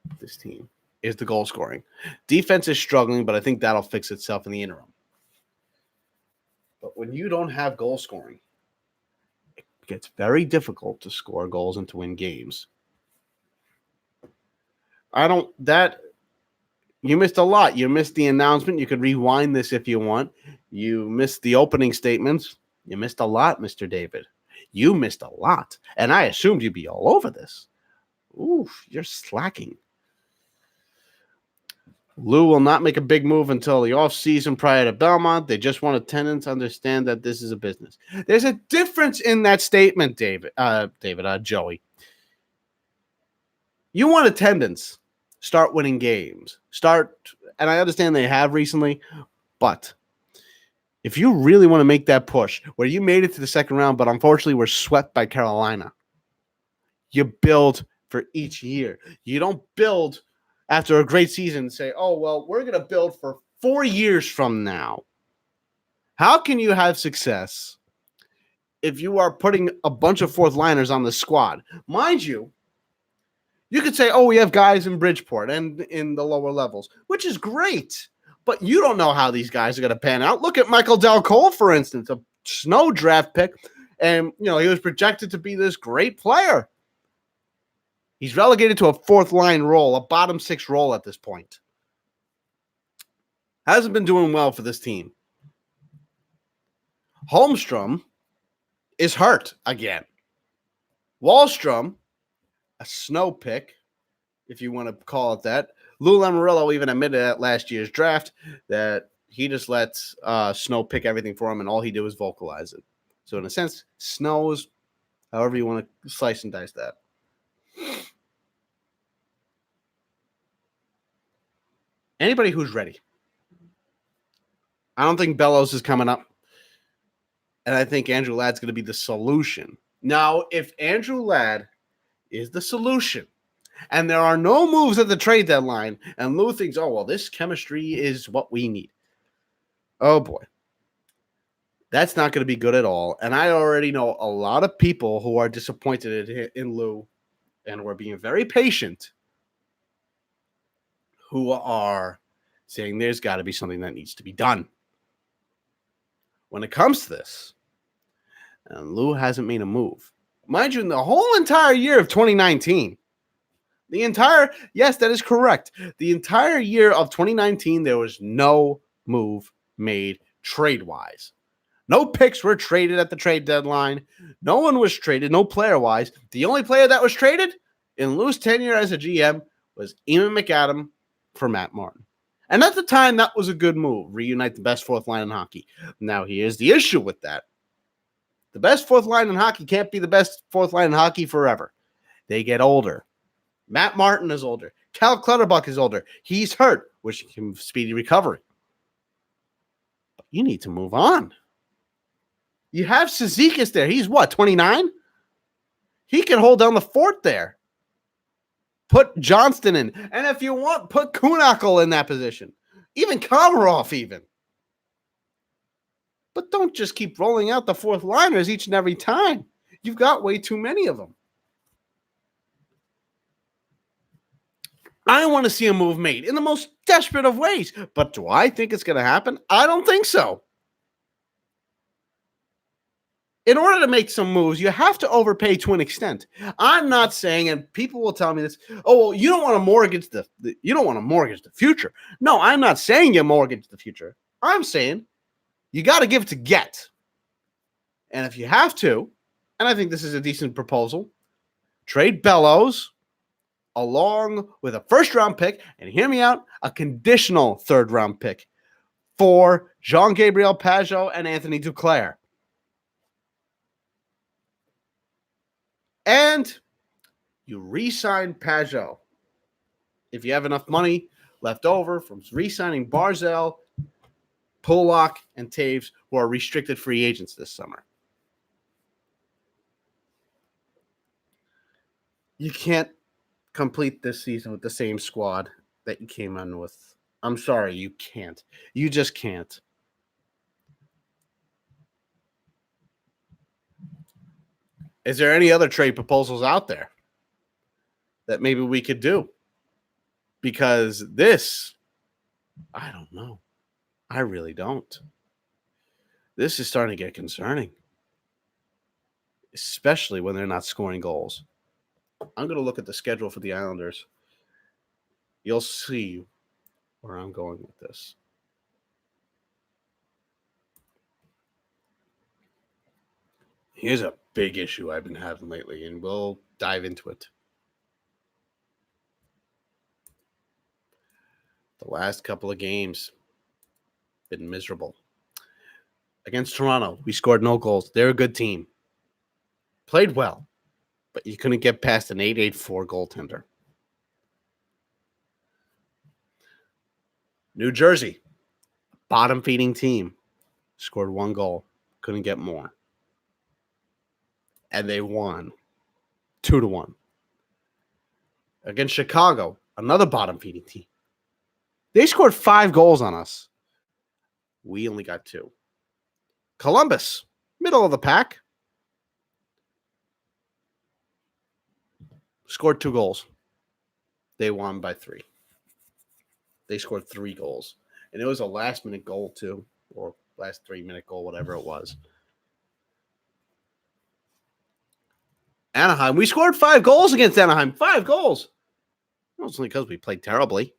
Speaker 1: with this team is the goal scoring. Defense is struggling, but I think that'll fix itself in the interim. But when you don't have goal scoring, it gets very difficult to score goals and to win games. You missed a lot. You missed the announcement. You could rewind this if you want. You missed the opening statements. You missed a lot, Mr. David. You missed a lot. And I assumed you'd be all over this. Oof, you're slacking. Lou will not make a big move until the offseason prior to Belmont. They just want attendance. Understand that this is a business. There's a difference in that statement, Joey. You want attendance. Start winning games. And I understand they have recently, but if you really want to make that push, where you made it to the second round, but unfortunately were swept by Carolina, you build for each year. You don't build after a great season and say, oh, well, we're going to build for 4 years from now. How can you have success if you are putting a bunch of fourth liners on the squad? Mind you, you could say, oh, we have guys in Bridgeport and in the lower levels, which is great. But you don't know how these guys are going to pan out. Look at Michael Del Cole, for instance, a Snow draft pick. And, he was projected to be this great player. He's relegated to a fourth line role, a bottom six role at this point. Hasn't been doing well for this team. Holmstrom is hurt again. Wallstrom, a Snow pick, if you want to call it that. Lou Lamoriello even admitted at last year's draft that he just lets Snow pick everything for him, and all he did was vocalize it. So in a sense, Snow is however you want to slice and dice that. Anybody who's ready. I don't think Bellows is coming up. And I think Andrew Ladd's going to be the solution. Now, if Andrew Ladd is the solution, and there are no moves at the trade deadline, and Lou thinks, oh, well, this chemistry is what we need. Oh, boy. That's not going to be good at all. And I already know a lot of people who are disappointed in Lou and were being very patient, who are saying there's got to be something that needs to be done. When it comes to this, and Lou hasn't made a move. Mind you, in the whole entire year of 2019, yes, that is correct. The entire year of 2019, there was no move made trade-wise. No picks were traded at the trade deadline. No one was traded, no player-wise. The only player that was traded in Lou's tenure as a GM was Eamon McAdam for Matt Martin. And at the time, that was a good move. Reunite the best fourth line in hockey. Now, here's the issue with that. The best fourth line in hockey can't be the best fourth line in hockey forever. They get older. Matt Martin is older. Cal Clutterbuck is older. He's hurt, which can speedy recovery. But you need to move on. You have Cizikas there. He's what, 29? He can hold down the fort there. Put Johnston in. And if you want, put Kuhnhackl in that position. Even Komarov even. But don't just keep rolling out the fourth liners each and every time. You've got way too many of them. I want to see a move made in the most desperate of ways. But do I think it's going to happen? I don't think so. In order to make some moves, you have to overpay to an extent. I'm not saying, and people will tell me this, oh, well, you don't want to mortgage the future. No, I'm not saying you mortgage the future. I'm saying you got to give to get. And if you have to, and I think this is a decent proposal, trade Bellows along with a first-round pick, and hear me out, a conditional third-round pick for Jean-Gabriel Pageau and Anthony Duclair. And you re-sign Pageau. If you have enough money left over from re-signing Barzal, Pollock, and Taves, who are restricted free agents this summer. You can't complete this season with the same squad that you came in with. I'm sorry, you can't. You just can't. Is there any other trade proposals out there that maybe we could do? Because this, I don't know. I really don't. This is starting to get concerning, especially when they're not scoring goals. I'm going to look at the schedule for the Islanders. You'll see where I'm going with this. Here's a big issue I've been having lately, and we'll dive into it. The last couple of games been miserable. Against Toronto, we scored no goals. They're a good team. Played well, but you couldn't get past an 8.84 goaltender. New Jersey, bottom feeding team, scored 1 goal, couldn't get more. And they won 2-1. Against Chicago, another bottom feeding team. They scored 5 goals on us. We only got 2. Columbus, middle of the pack, scored 2 goals. They won by 3. They scored 3 goals. And it was a last-minute goal, too, or last 3-minute goal, whatever it was. Anaheim, we scored 5 goals against Anaheim. 5 goals. Mostly because we played terribly.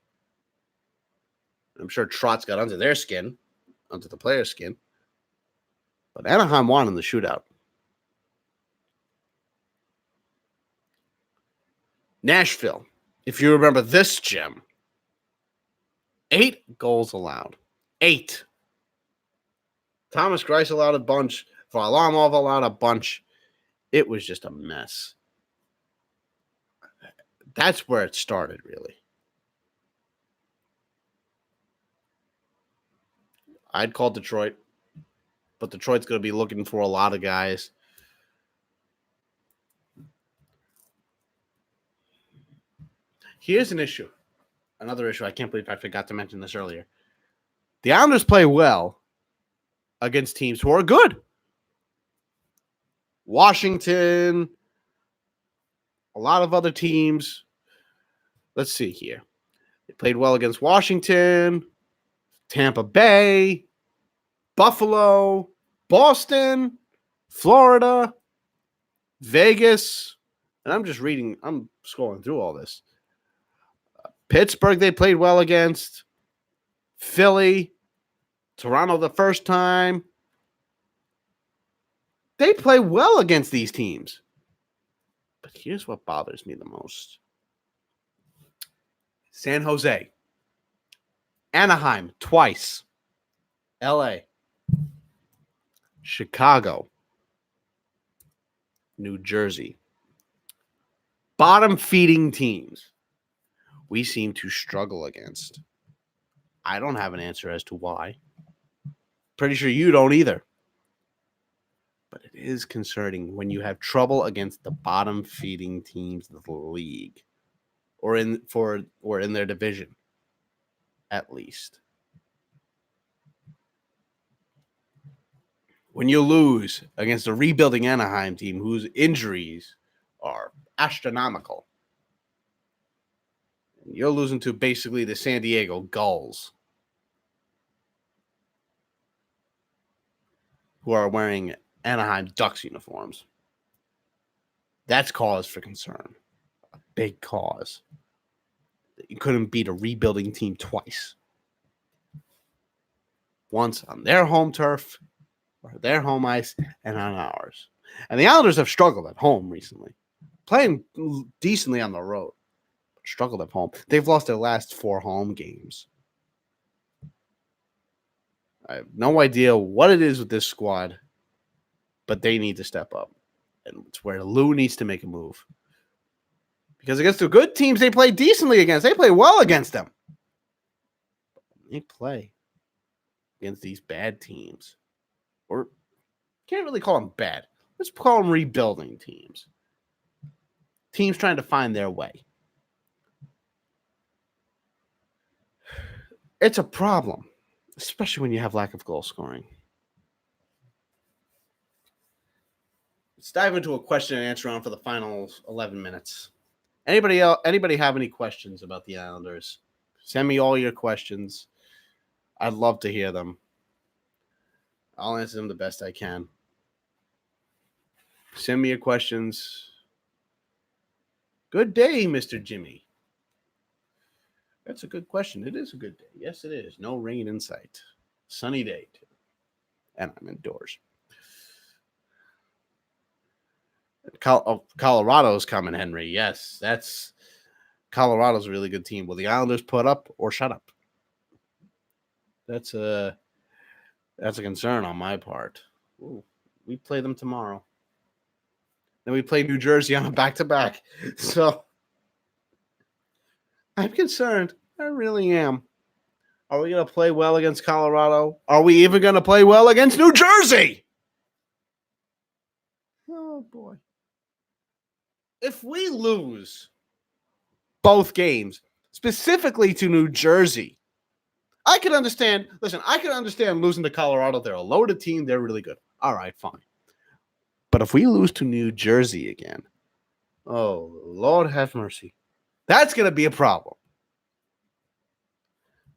Speaker 1: I'm sure Trotz got under their skin, under the player's skin. But Anaheim won in the shootout. Nashville, if you remember this gem, 8 goals allowed. 8. Thomas Greiss allowed a bunch. Varlamov allowed a bunch. It was just a mess. That's where it started, really. I'd call Detroit, but Detroit's going to be looking for a lot of guys. Here's an issue. Another issue. I can't believe I forgot to mention this earlier. The Islanders play well against teams who are good. Washington, a lot of other teams. Let's see here. They played well against Washington, Tampa Bay, Buffalo, Boston, Florida, Vegas. And I'm scrolling through all this. Pittsburgh, they played well against. Philly, Toronto the first time. They play well against these teams. But here's what bothers me the most. San Jose, Anaheim twice, LA, Chicago, New Jersey. Bottom feeding teams we seem to struggle against. I don't have an answer as to why. Pretty sure you don't either. But it is concerning when you have trouble against the bottom feeding teams of the league. Or in their division, at least. When you lose against a rebuilding Anaheim team whose injuries are astronomical, and you're losing to basically the San Diego Gulls, who are wearing Anaheim Ducks uniforms, that's cause for concern. A big cause. You couldn't beat a rebuilding team twice. Once on their home turf, or their home ice, and on ours. And the Islanders have struggled at home recently. Playing decently on the road, but struggled at home. They've lost their last 4 home games. I have no idea what it is with this squad, but they need to step up. And it's where Lou needs to make a move. Because against the good teams they play decently against, they play well against them. But when they play against these bad teams, or can't really call them bad, let's call them rebuilding teams. Teams trying to find their way. It's a problem, especially when you have lack of goal scoring. Let's dive into a question and answer round for the final 11 minutes. Anybody have any questions about the Islanders? Send me all your questions. I'd love to hear them. I'll answer them the best I can. Send me your questions. Good day, Mr. Jimmy. That's a good question. It is a good day. Yes, it is. No rain in sight. Sunny day, too. And I'm indoors. Colorado's coming, Henry. Yes, Colorado's a really good team. Will the Islanders put up or shut up? That's a concern on my part. Ooh, we play them tomorrow. Then we play New Jersey on a back-to-back. So I'm concerned. I really am. Are we going to play well against Colorado? Are we even going to play well against New Jersey? Oh, boy. If we lose both games, specifically to New Jersey, I can understand. Listen, I can understand losing to Colorado. They're a loaded team. They're really good. All right, fine. But if we lose to New Jersey again, oh, Lord have mercy. That's going to be a problem.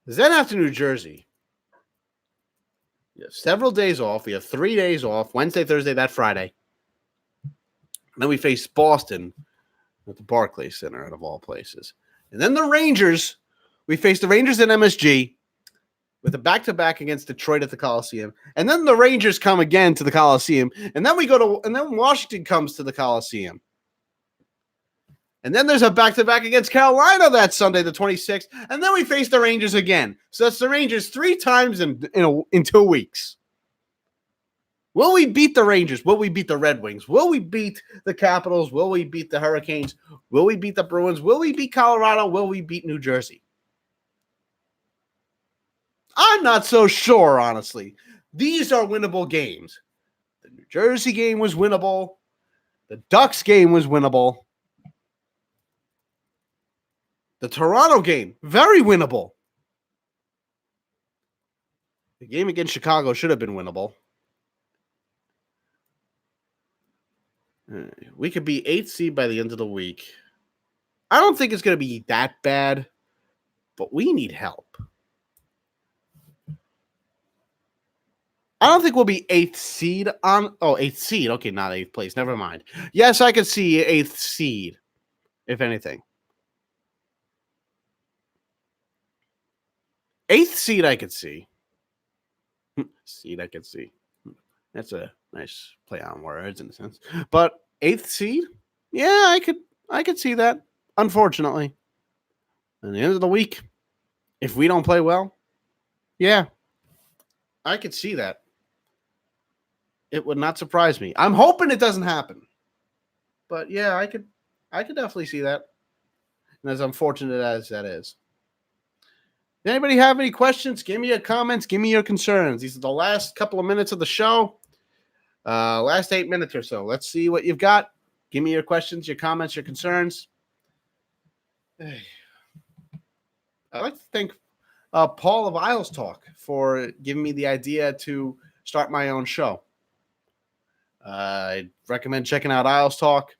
Speaker 1: Because then after New Jersey, you have several days off. We have 3 days off, Wednesday, Thursday, that Friday. And then we face Boston at the Barclays Center, out of all places. And then the Rangers, we face the Rangers at MSG with a back-to-back against Detroit at the Coliseum. And then the Rangers come again to the Coliseum. And then then Washington comes to the Coliseum. And then there's a back-to-back against Carolina that Sunday, the 26th. And then we face the Rangers again. So that's the Rangers 3 times in 2 weeks. Will we beat the Rangers? Will we beat the Red Wings? Will we beat the Capitals? Will we beat the Hurricanes? Will we beat the Bruins? Will we beat Colorado? Will we beat New Jersey? I'm not so sure, honestly. These are winnable games. The New Jersey game was winnable. The Ducks game was winnable. The Toronto game, very winnable. The game against Chicago should have been winnable. We could be 8th seed by the end of the week. I don't think it's going to be that bad, but we need help. I don't think we'll be 8th seed on. Oh, 8th seed. Okay, not 8th place. Never mind. Yes, I could see 8th seed, if anything. 8th seed, I could see. Seed, I could see. That's a nice play on words in a sense. But 8th seed, yeah, I could see that. Unfortunately, at the end of the week, if we don't play well, yeah, I could see that. It would not surprise me. I'm hoping it doesn't happen. But yeah, I could definitely see that. And as unfortunate as that is. Anybody have any questions? Give me your comments. Give me your concerns. These are the last couple of minutes of the show. Last 8 minutes or so. Let's see what you've got. Give me your questions, your comments, your concerns. I'd like to thank Paul of Isles Talk for giving me the idea to start my own show. I'd recommend checking out Isles Talk.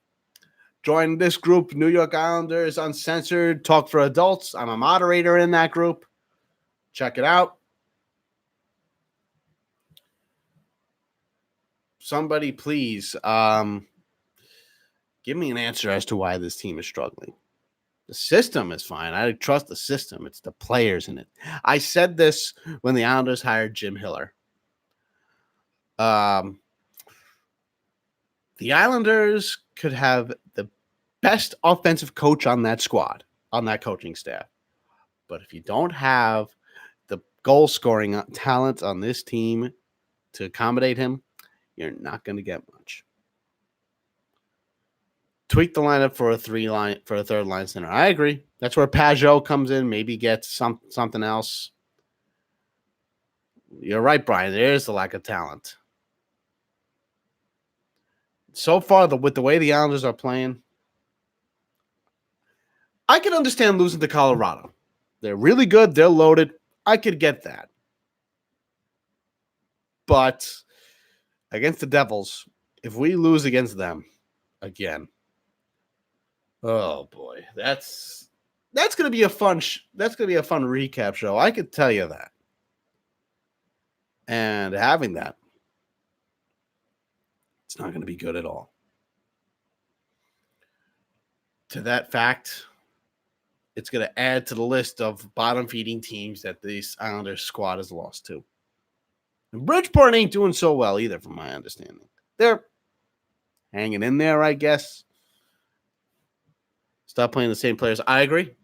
Speaker 1: Join this group, New York Islanders Uncensored Talk for Adults. I'm a moderator in that group. Check it out. Somebody, please, give me an answer as to why this team is struggling. The system is fine. I trust the system. It's the players in it. I said this when the Islanders hired Jim Hiller. The Islanders could have the best offensive coach on that squad, on that coaching staff. But if you don't have the goal-scoring talent on this team to accommodate him, you're not going to get much. Tweak the lineup for a third line center. I agree. That's where Pajot comes in. Maybe gets something else. You're right, Brian. There is a lack of talent. So far, with the way the Islanders are playing, I can understand losing to Colorado. They're really good. They're loaded. I could get that. But against the Devils, if we lose against them again, oh boy, that's going to be a fun recap show. I could tell you that. And having that, it's not going to be good at all. To that fact, it's going to add to the list of bottom-feeding teams that this Islanders squad has lost to. And Bridgeport ain't doing so well either, from my understanding. They're hanging in there, I guess. Stop playing the same players. I agree.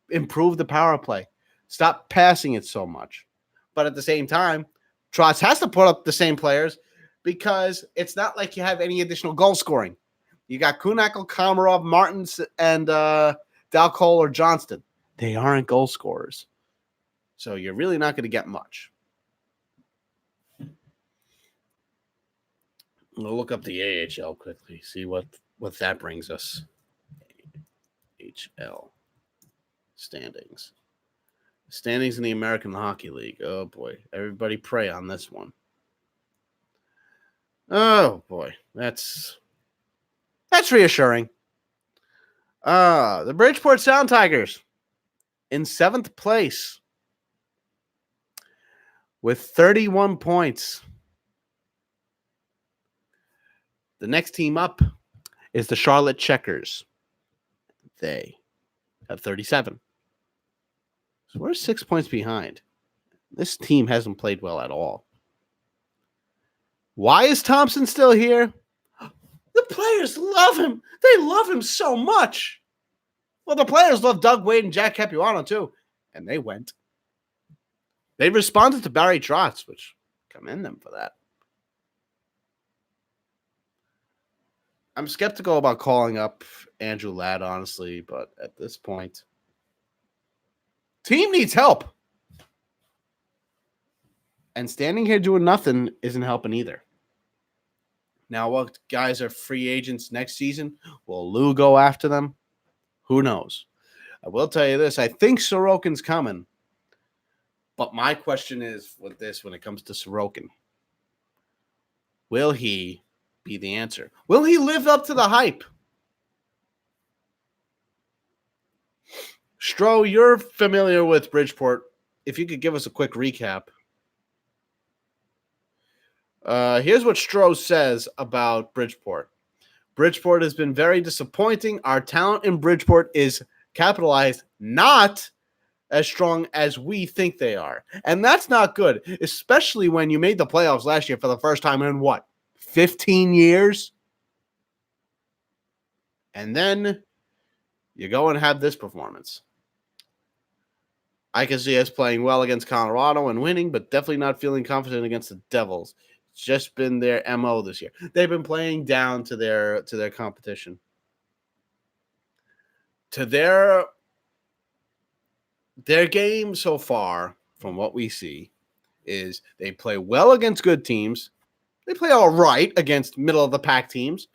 Speaker 1: Improve the power play. Stop passing it so much. But at the same time, Trotz has to put up the same players because it's not like you have any additional goal scoring. You got Kunackle, Komarov, Martins, and Dalcole or Johnston. They aren't goal scorers. So you're really not going to get much. We'll look up the AHL quickly, see what that brings us. AHL standings. Standings in the American Hockey League. Oh, boy. Everybody pray on this one. Oh, boy. That's reassuring. The Bridgeport Sound Tigers in 7th place with 31 points. The next team up is the Charlotte Checkers. They have 37. So we're 6 points behind. This team hasn't played well at all. Why is Thompson still here? The players love him. They love him so much. Well, the players love Doug Wade and Jack Capuano too. And they went. They responded to Barry Trotz, which commend them for that. I'm skeptical about calling up Andrew Ladd, honestly, but at this point, team needs help. And standing here doing nothing isn't helping either. Now, what guys are free agents next season? Will Lou go after them? Who knows? I will tell you this. I think Sorokin's coming. But my question is with this when it comes to Sorokin. Will he be the answer? Will he live up to the hype? Stro, you're familiar with Bridgeport. If you could give us a quick recap. Here's what Stro says about Bridgeport. Bridgeport has been very disappointing. Our talent in Bridgeport is capitalized, not as strong as we think they are. And that's not good, especially when you made the playoffs last year for the first time in what? 15 years? And then you go and have this performance. I can see us playing well against Colorado and winning, but definitely not feeling confident against the Devils. It's just been their MO this year. They've been playing down to their competition. To their game so far, from what we see, is they play well against good teams. They play all right against middle-of-the-pack teams.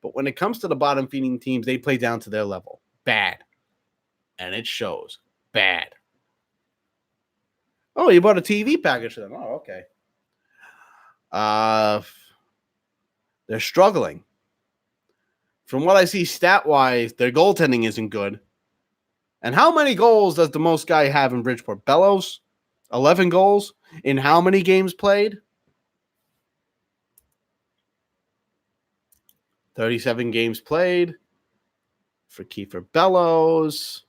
Speaker 1: But when it comes to the bottom-feeding teams, they play down to their level. Bad. And it shows. Bad. Oh, you bought a TV package for them. Oh, okay. They're struggling. From what I see stat-wise, their goaltending isn't good. And how many goals does the most guy have in Bridgeport? Bellows? 11 goals? In how many games played? 37 games played for Kiefer Bellows.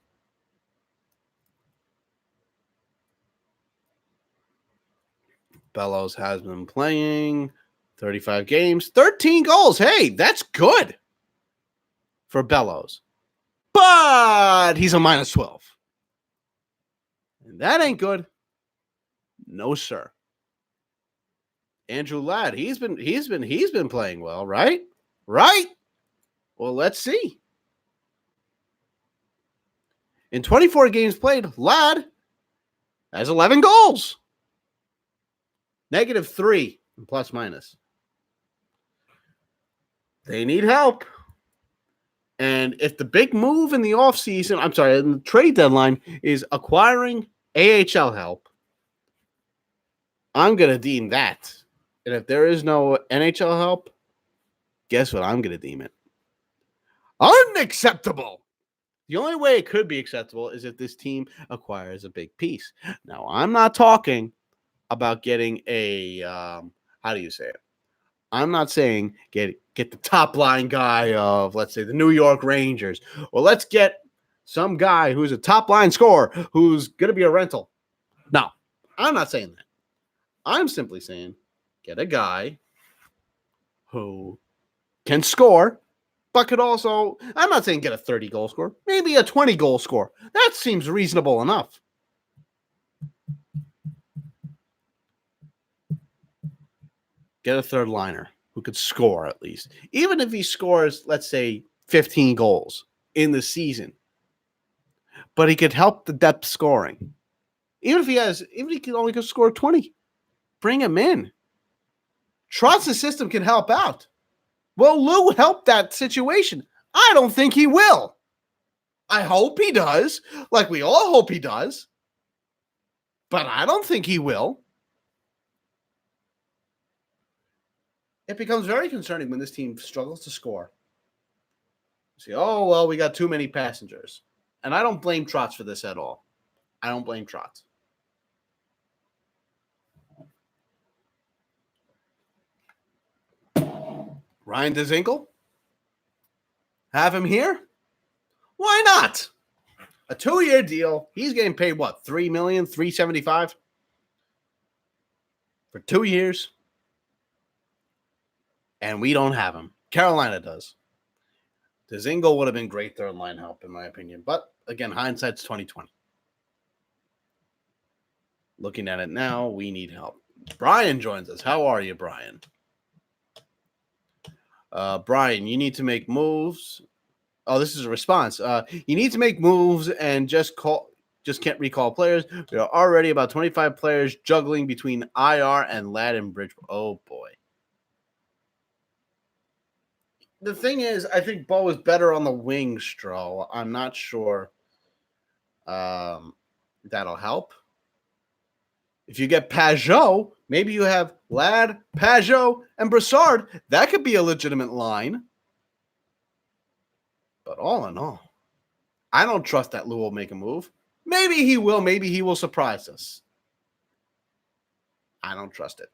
Speaker 1: Bellows has been playing 35 games, 13 goals. Hey, that's good for Bellows. But he's a minus 12. And that ain't good. No, sir. Andrew Ladd, he's been playing well, right? Right? Well, let's see. In 24 games played, Ladd has 11 goals. -3 in plus minus. They need help. And if the big move in the offseason, in the trade deadline, is acquiring AHL help, I'm going to deem that. And if there is no NHL help, guess what I'm going to deem it? Unacceptable. The only way it could be acceptable is if this team acquires a big piece. Now, I'm not talking about getting a, how do you say it? I'm not saying get the top line guy of, let's say, the New York Rangers. Or let's get some guy who's a top line scorer who's going to be a rental. No, I'm not saying that. I'm simply saying get a guy who can score, but could also, I'm not saying get a 30-goal score, maybe a 20-goal score. That seems reasonable enough. Get a third liner who could score at least. Even if he scores, let's say, 15 goals in the season, but he could help the depth scoring. Even if he can only score 20, bring him in. Trust the system can help out. Will Lou help that situation? I don't think he will. I hope he does, like we all hope he does, but I don't think he will. It becomes very concerning when this team struggles to score. You say, oh, well, we got too many passengers. And I don't blame Trotz for this at all. I don't blame Trotz. Ryan Dzingel? Have him here? Why not? A 2-year deal. He's getting paid what? $3 million, $375 for 2 years. And we don't have him. Carolina does. Dzingel would have been great third line help, in my opinion. But again, hindsight's 2020. Looking at it now, we need help. Brian joins us. How are you, Brian? Brian, you need to make moves. Oh, this is a response. You need to make moves and just can't recall players. There are already about 25 players juggling between IR and Ladd and Bridgeport. Oh, boy. The thing is, I think Bo is better on the wing, Stroh. I'm not sure that'll help. If you get Pajot, maybe you have Ladd, Pajot, and Brassard. That could be a legitimate line. But all in all, I don't trust that Lou will make a move. Maybe he will. Maybe he will surprise us. I don't trust it.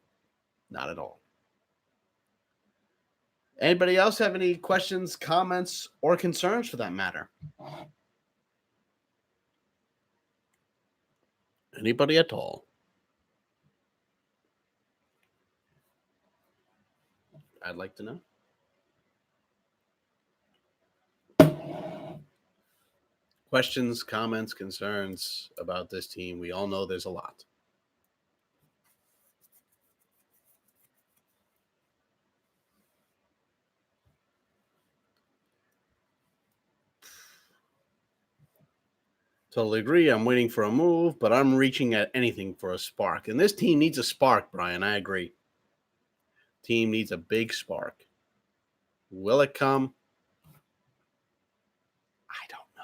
Speaker 1: Not at all. Anybody else have any questions, comments, or concerns for that matter? Anybody at all? I'd like to know. Questions, comments, concerns about this team. We all know there's a lot. Totally agree. I'm waiting for a move, but I'm reaching at anything for a spark. And this team needs a spark, Brian. I agree. Team needs a big spark. Will it come? I don't know.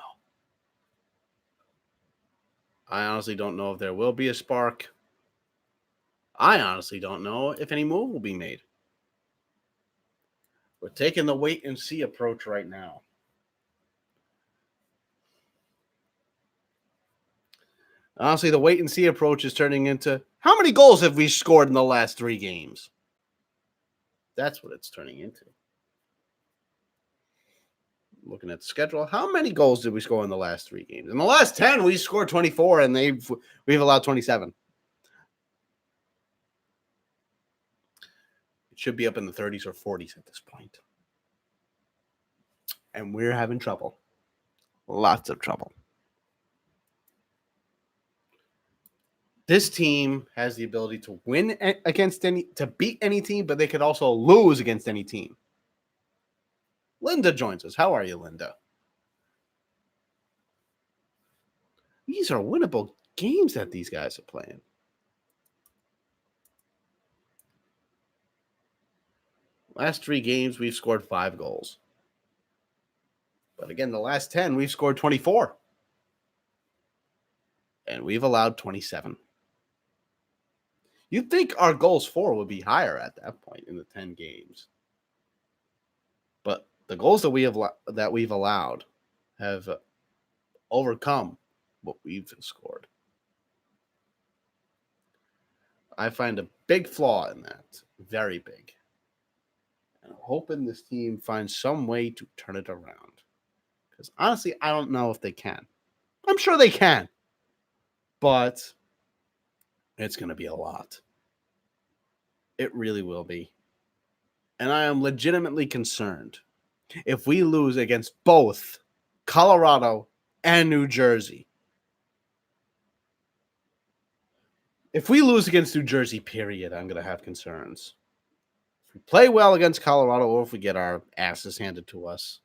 Speaker 1: I honestly don't know if there will be a spark. I honestly don't know if any move will be made. We're taking the wait and see approach right now. Honestly, the wait and see approach is turning into how many goals have we scored in the last 3 games? That's what it's turning into. Looking at the schedule, how many goals did we score in the last 3 games? In the last 10, we scored 24, and we've allowed 27. It should be up in the 30s or 40s at this point. And we're having trouble. Lots of trouble. This team has the ability to win to beat any team, but they could also lose against any team. Linda joins us. How are you, Linda? These are winnable games that these guys are playing. Last 3 games, we've scored 5 goals. But again, the last 10, we've scored 24. And we've allowed 27. You'd think our goals for would be higher at that point in the 10 games. But the goals that we've allowed have overcome what we've scored. I find a big flaw in that. Very big. And I'm hoping this team finds some way to turn it around. Because honestly, I don't know if they can. I'm sure they can. But it's going to be a lot. It really will be. And I am legitimately concerned if we lose against both Colorado and New Jersey. If we lose against New Jersey, period, I'm going to have concerns. If we play well against Colorado or if we get our asses handed to us,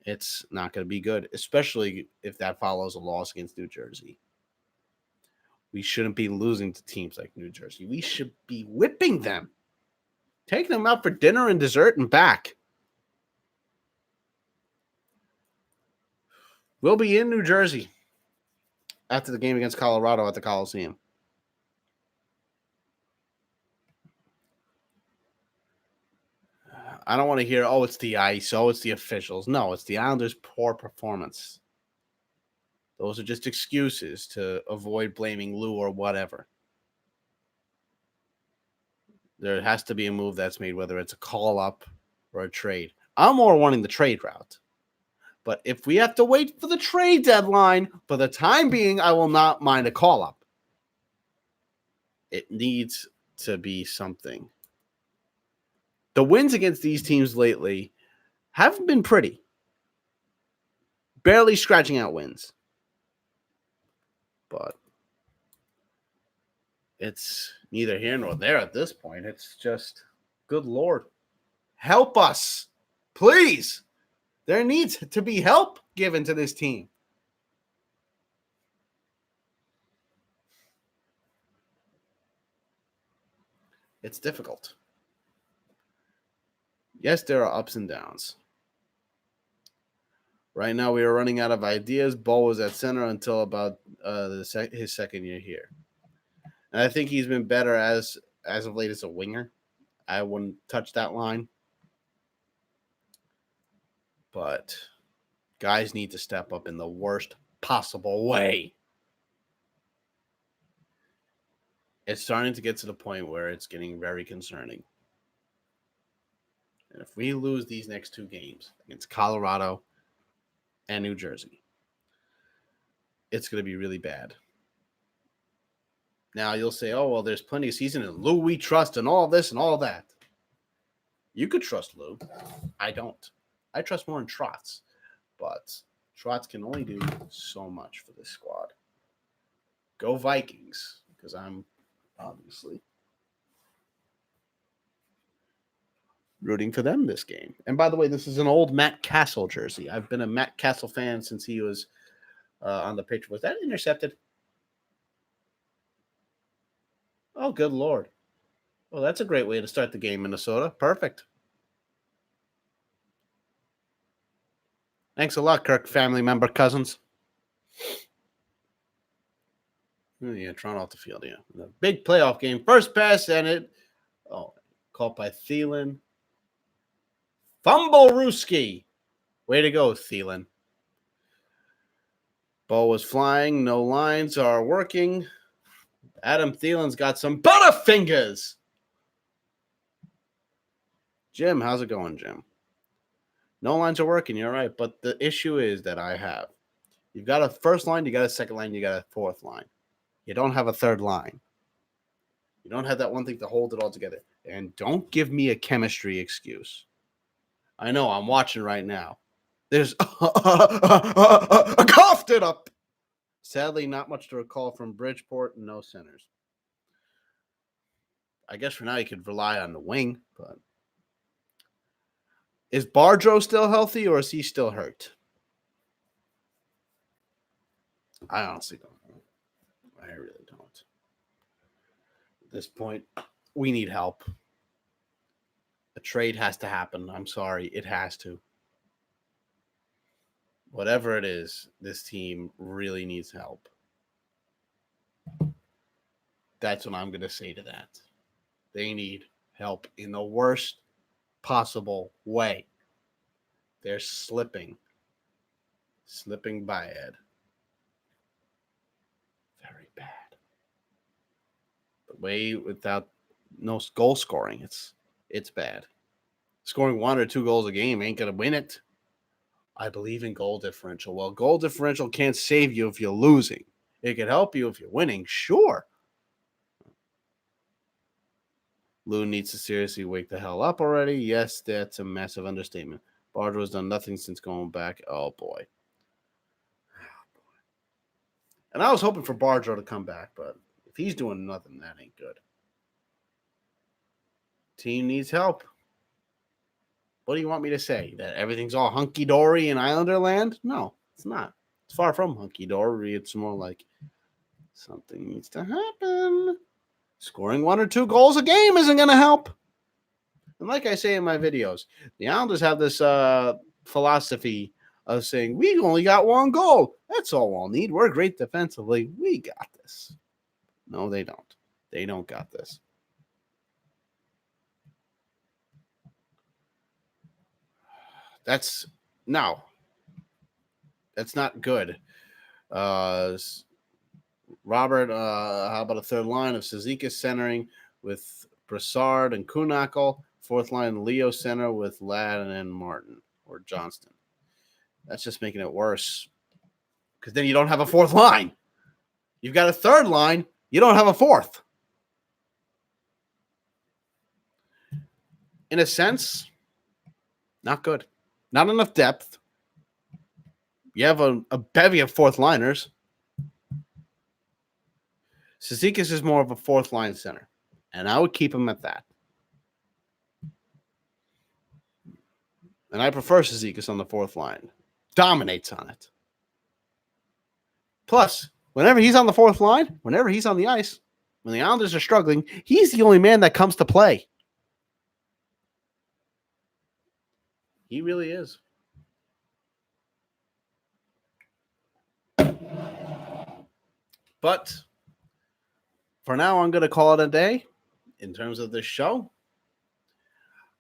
Speaker 1: it's not going to be good, especially if that follows a loss against New Jersey. We shouldn't be losing to teams like New Jersey. We should be whipping them, taking them out for dinner and dessert and back. We'll be in New Jersey after the game against Colorado at the Coliseum. I don't want to hear, oh, it's the ice, oh, it's the officials. No, it's the Islanders' poor performance. Those are just excuses to avoid blaming Lou or whatever. There has to be a move that's made, whether it's a call-up or a trade. I'm more wanting the trade route. But if we have to wait for the trade deadline, for the time being, I will not mind a call-up. It needs to be something. The wins against these teams lately haven't been pretty. Barely scratching out wins. But it's neither here nor there at this point. It's just, good Lord, help us. Please. There needs to be help given to this team. It's difficult. Yes, there are ups and downs. Right now, we are running out of ideas. Bo was at center until about his second year here. And I think he's been better as of late as a winger. I wouldn't touch that line. But guys need to step up in the worst possible way. It's starting to get to the point where it's getting very concerning. And if we lose these next two games against Colorado and New Jersey, it's going to be really bad. Now you'll say, oh, well, there's plenty of season and Lou we trust and all this and all that. You could trust Lou. I don't. I trust more in Trotz. But Trotz can only do so much for this squad. Go Vikings, because I'm obviously rooting for them this game. And by the way, this is an old Matt Castle jersey. I've been a Matt Castle fan since he was on the pitch. Was that intercepted? Oh, good Lord. Well, that's a great way to start the game, Minnesota. Perfect. Thanks a lot, Kirk family member cousins. Yeah, Toronto off the field, yeah. The big playoff game. First pass, and it caught by Thielen. Fumble Ruski. Way to go, Thielen. Ball was flying. No lines are working. Adam Thielen's got some butterfingers. Jim, how's it going, Jim? No lines are working, you're right. But the issue is that I have. You've got a first line, you got a second line, you got a fourth line. You don't have a third line. You don't have that one thing to hold it all together. And don't give me a chemistry excuse. I know, I'm watching right now. There's coughed it up. Sadly, not much to recall from Bridgeport and no centers. I guess for now you could rely on the wing, but is Bardreau still healthy or is he still hurt? I honestly don't know. I really don't. At this point, we need help. A trade has to happen. I'm sorry. It has to. Whatever it is, this team really needs help. That's what I'm going to say to that. They need help in the worst possible way. They're slipping bad. Very bad. The way without no goal scoring, it's bad. Scoring 1 or 2 goals a game ain't going to win it. I believe in goal differential. Well, goal differential can't save you if you're losing. It can help you if you're winning, sure. Lou needs to seriously wake the hell up already. Yes, that's a massive understatement. Bardreau's done nothing since going back. Oh, boy. And I was hoping for Bardreau to come back, but if he's doing nothing, that ain't good. Team needs help. What do you want me to say? That everything's all hunky-dory in Islander land? No, it's not. It's far from hunky-dory. It's more like something needs to happen. Scoring 1 or 2 goals a game isn't going to help. And like I say in my videos, the Islanders have this philosophy of saying, we only got 1 goal. That's all we'll need. We're great defensively. We got this. No, they don't. They don't got this. That's not good. Robert, how about a third line of Cizikas centering with Brassard and Kuhnackel? Fourth line, Leo center with Ladd and Martin or Johnston. That's just making it worse because then you don't have a fourth line. You've got a third line. You don't have a fourth. In a sense, not good. Not enough depth. You have a bevy of fourth liners. Cizikas is more of a fourth line center, and I would keep him at that. And I prefer Cizikas on the fourth line. Dominates on it. Plus, whenever he's on the fourth line, whenever he's on the ice, when the Islanders are struggling, he's the only man that comes to play. He really is. But for now, I'm going to call it a day in terms of this show.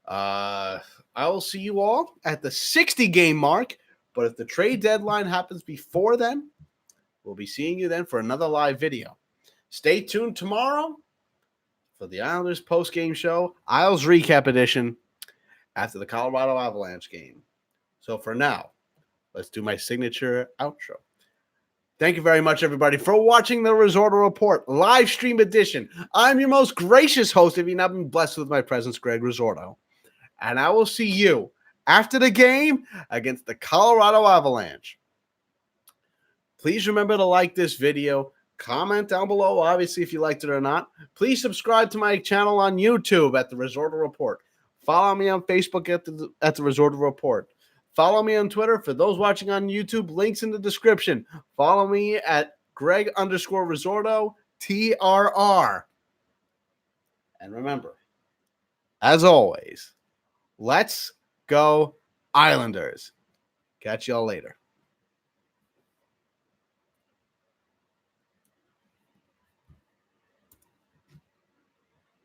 Speaker 1: I will see you all at the 60-game mark. But if the trade deadline happens before then, we'll be seeing you then for another live video. Stay tuned tomorrow for the Islanders post-game show, Isles Recap Edition, after the Colorado Avalanche game. So for now, let's do my signature outro. Thank you very much, everybody, for watching the Risorto Report live stream edition. I'm your most gracious host, if you've not been blessed with my presence, Greg Risorto. And I will see you after the game against the Colorado Avalanche. Please remember to like this video. Comment down below, obviously, if you liked it or not. Please subscribe to my channel on YouTube at the Risorto Report. Follow me on Facebook at the Risorto Report. Follow me on Twitter. For those watching on YouTube, links in the description. Follow me at Greg_Risorto, TRR. And remember, as always, let's go Islanders. Catch y'all later.